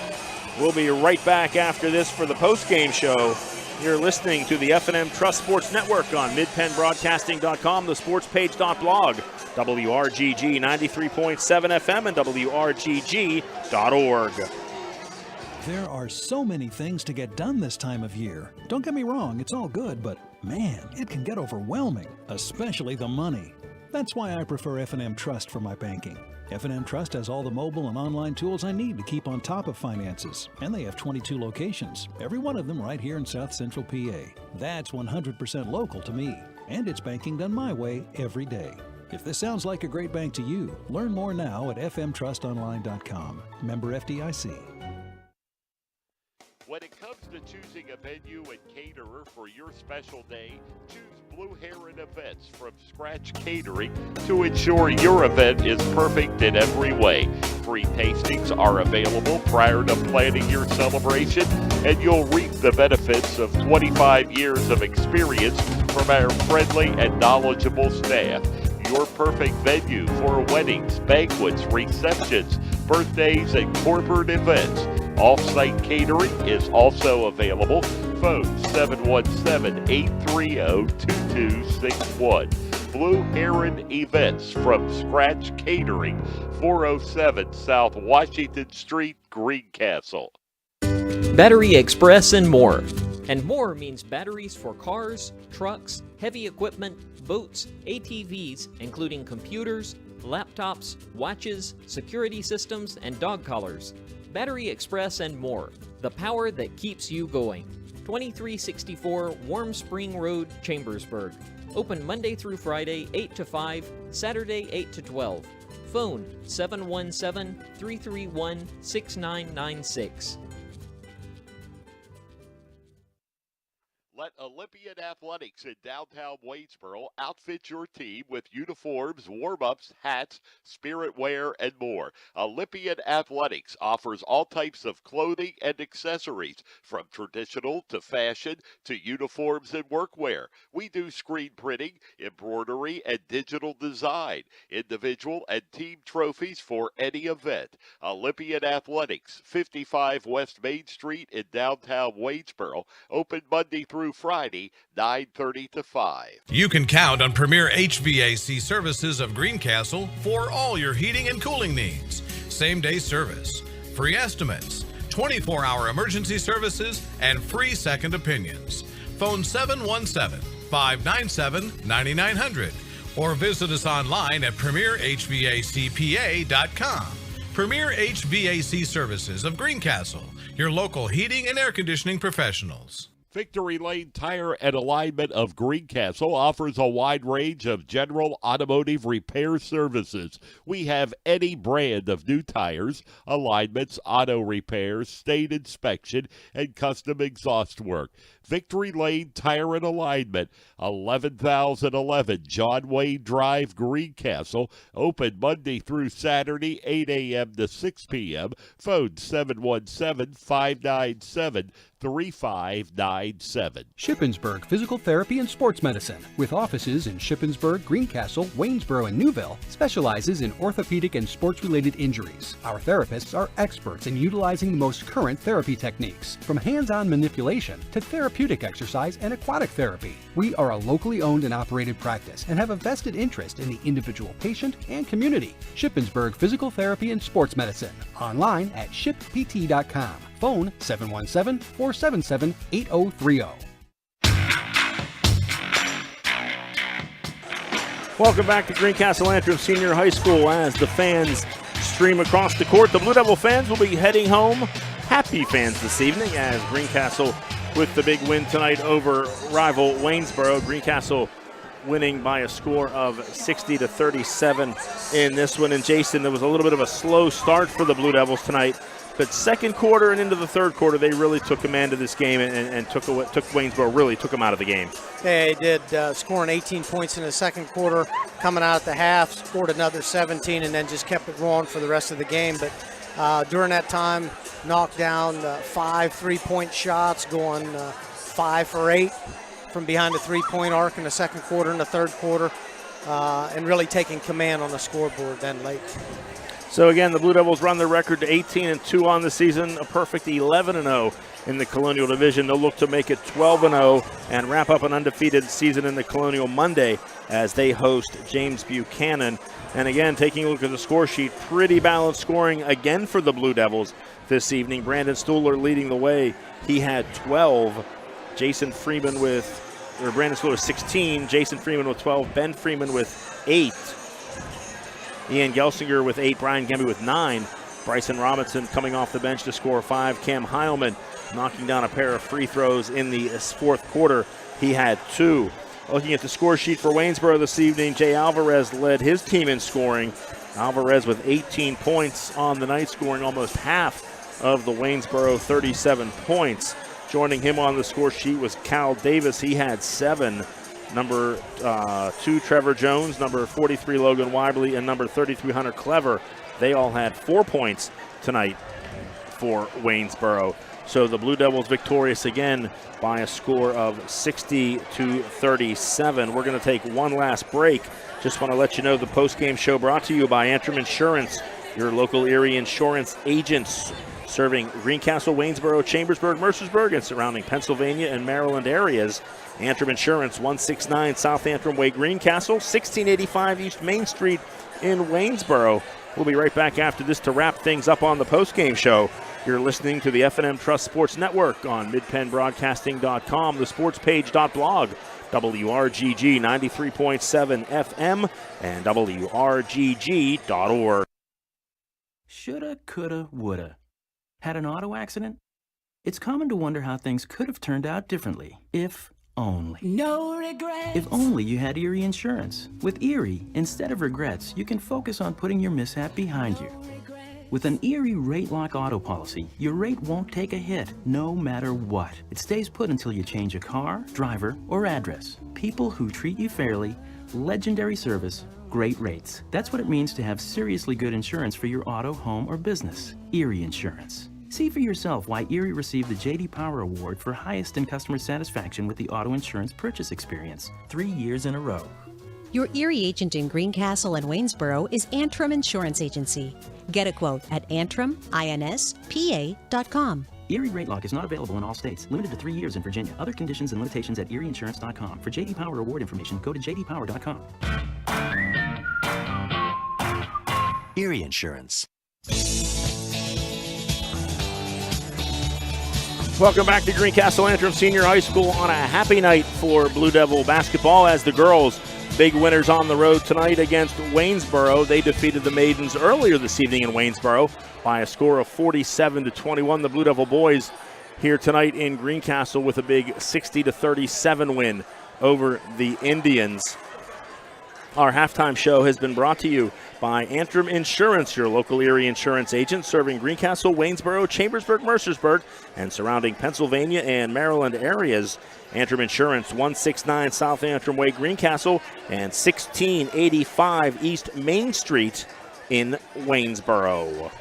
We'll be right back after this for the post-game show. You're listening to the F&M Trust Sports Network on midpennbroadcasting.com, the sportspage.blog, WRGG 93.7 FM, and WRGG.org. There are so many things to get done this time of year. Don't get me wrong, it's all good, but man, it can get overwhelming, especially the money. That's why I prefer F&M Trust for my banking. F&M Trust has all the mobile and online tools I need to keep on top of finances, and they have 22 locations, every one of them right here in South Central PA. That's 100% local to me, and it's banking done my way every day. If this sounds like a great bank to you, learn more now at fmtrustonline.com. Member FDIC. When it comes to choosing a venue and caterer for your special day, choose Blue Heron Events from Scratch Catering to ensure your event is perfect in every way. Free tastings are available prior to planning your celebration, and you'll reap the benefits of 25 years of experience from our friendly and knowledgeable staff. Your perfect venue for weddings, banquets, receptions, birthdays, and corporate events. Off-site catering is also available. Phone 717-830-2261. Blue Heron Events from Scratch Catering, 407 South Washington Street, Greencastle. Battery Express and more. And more means batteries for cars, trucks, heavy equipment, boats, ATVs, including computers, laptops, watches, security systems, and dog collars. Battery Express and more. The power that keeps you going. 2364 Warm Spring Road, Chambersburg. Open Monday through Friday, 8 to 5, Saturday, 8 to 12. Phone 717-331-6996. Let Olympian Athletics in downtown Waynesboro outfit your team with uniforms, warm-ups, hats, spirit wear, and more. Olympian Athletics offers all types of clothing and accessories, from traditional to fashion to uniforms and workwear. We do screen printing, embroidery, and digital design, individual and team trophies for any event. Olympian Athletics, 55 West Main Street in downtown Waynesboro, open Monday through Friday, 9:30 to 5. You can count on Premier HVAC Services of Greencastle for all your heating and cooling needs. Same-day service, free estimates, 24-hour emergency services, and free second opinions. Phone 717-597-9900 or visit us online at premierhvacpa.com. Premier HVAC Services of Greencastle, your local heating and air conditioning professionals. Victory Lane Tire and Alignment of Greencastle offers a wide range of general automotive repair services. We have any brand of new tires, alignments, auto repairs, stain inspection, and custom exhaust work. Victory Lane Tire and Alignment, 11,011 John Wayne Drive, Greencastle. Open Monday through Saturday, 8 a.m. to 6 p.m. Phone 717-597-3597. Shippensburg Physical Therapy and Sports Medicine, with offices in Shippensburg, Greencastle, Waynesboro, and Newville, specializes in orthopedic and sports-related injuries. Our therapists are experts in utilizing the most current therapy techniques, from hands-on manipulation to therapeutic exercise and aquatic therapy. We are a locally owned and operated practice and have a vested interest in the individual patient and community. Shippensburg Physical Therapy and Sports Medicine. Online at shippt.com. Phone 717-477-8030. Welcome back to Greencastle Antrim Senior High School as the fans stream across the court. The Blue Devil fans will be heading home. Happy fans this evening as Greencastle with the big win tonight over rival Waynesboro. Greencastle winning by a score of 60-37 in this one. And Jason, there was a little bit of a slow start for the Blue Devils tonight, second quarter and into the third quarter, they really took command of this game and took Waynesboro, really took them out of the game. They did, scoring 18 points in the second quarter, coming out at the half, scored another 17, and then just kept it rolling for the rest of the game. But during that time, knocked down 5 3-point shots, going 5 for 8 from behind the three-point arc in the second quarter and the third quarter, and really taking command on the scoreboard then late. So again, the Blue Devils run their record to 18-2 on the season, a perfect 11-0 in the Colonial Division. They'll look to make it 12-0 and wrap up an undefeated season in the Colonial Monday as they host James Buchanan. And again, taking a look at the score sheet, pretty balanced scoring again for the Blue Devils this evening. Brandon Stuhler leading the way. He had 12. Brandon Stuhler 16. Jason Freeman with 12. Ben Freeman with 8. Ian Gelsinger with 8, Brian Gemby with 9. Bryson Robinson coming off the bench to score 5. Cam Heilman knocking down a pair of free throws in the fourth quarter. He had 2. Looking at the score sheet for Waynesboro this evening, Jay Alvarez led his team in scoring. Alvarez with 18 points on the night, scoring almost half of the Waynesboro 37 points. Joining him on the score sheet was Cal Davis. He had 7. Number 2, Trevor Jones. Number 43, Logan Weibly. And number 33, Hunter Clever. They all had 4 points tonight for Waynesboro. So the Blue Devils victorious again by a score of 60-37. We're going to take one last break. Just want to let you know the post-game show brought to you by Antrim Insurance, your local Erie insurance agents serving Greencastle, Waynesboro, Chambersburg, Mercersburg, and surrounding Pennsylvania and Maryland areas. Antrim Insurance, 169 South Antrim Way, Greencastle, 1685 East Main Street in Waynesboro. We'll be right back after this to wrap things up on the postgame show. You're listening to the F&M Trust Sports Network on midpennbroadcasting.com, the sportspage.blog, WRGG 93.7 FM, and WRGG.org. Shoulda, coulda, woulda. Had an auto accident? It's common to wonder how things could have turned out differently, if only. No regrets. If only you had Erie Insurance. With Erie, instead of regrets, you can focus on putting your mishap behind you. With an Erie Rate Lock auto policy, your rate won't take a hit, no matter what. It stays put until you change a car, driver, or address. People who treat you fairly, legendary service, great rates. That's what it means to have seriously good insurance for your auto, home, or business. Erie Insurance. See for yourself why Erie received the J.D. Power Award for highest in customer satisfaction with the auto insurance purchase experience 3 years in a row. Your Erie agent in Greencastle and Waynesboro is Antrim Insurance Agency. Get a quote at antriminspa.com. Erie Rate Lock is not available in all states. Limited to 3 years in Virginia. Other conditions and limitations at erieinsurance.com. For J.D. Power Award information, go to jdpower.com. Erie Insurance. Welcome back to Greencastle Antrim Senior High School on a happy night for Blue Devil basketball as the girls big winners on the road tonight against Waynesboro. They defeated the Maidens earlier this evening in Waynesboro by a score of 47-21. The Blue Devil boys here tonight in Greencastle with a big 60-37 win over the Indians. Our halftime show has been brought to you by Antrim Insurance, your local Erie insurance agent serving Greencastle, Waynesboro, Chambersburg, Mercersburg, and surrounding Pennsylvania and Maryland areas. Antrim Insurance, 169 South Antrim Way, Greencastle, and 1685 East Main Street in Waynesboro.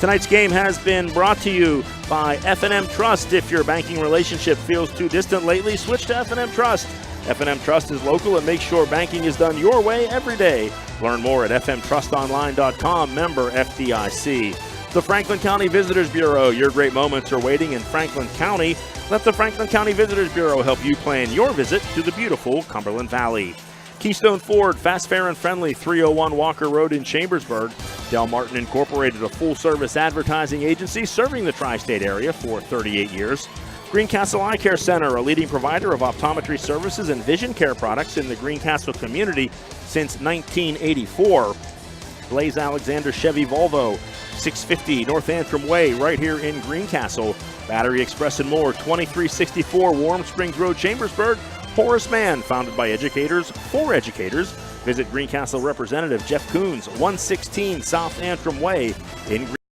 Tonight's game has been brought to you by F&M Trust. If your banking relationship feels too distant lately, switch to F&M Trust. F&M Trust is local and makes sure banking is done your way every day. Learn more at fmtrustonline.com, member FDIC. The Franklin County Visitors Bureau. Your great moments are waiting in Franklin County. Let the Franklin County Visitors Bureau help you plan your visit to the beautiful Cumberland Valley. Keystone Ford, fast, fair, and friendly, 301 Walker Road in Chambersburg. Del Martin Incorporated, a full-service advertising agency serving the tri-state area for 38 years. Greencastle Eye Care Center, a leading provider of optometry services and vision care products in the Greencastle community since 1984. Blaze Alexander Chevy Volvo, 650 North Antrim Way, right here in Greencastle. Battery Express and more, 2364 Warm Springs Road, Chambersburg. Horace Mann, founded by educators for educators. Visit Greencastle representative Jeff Coons, 116 South Antrim Way in Greencastle.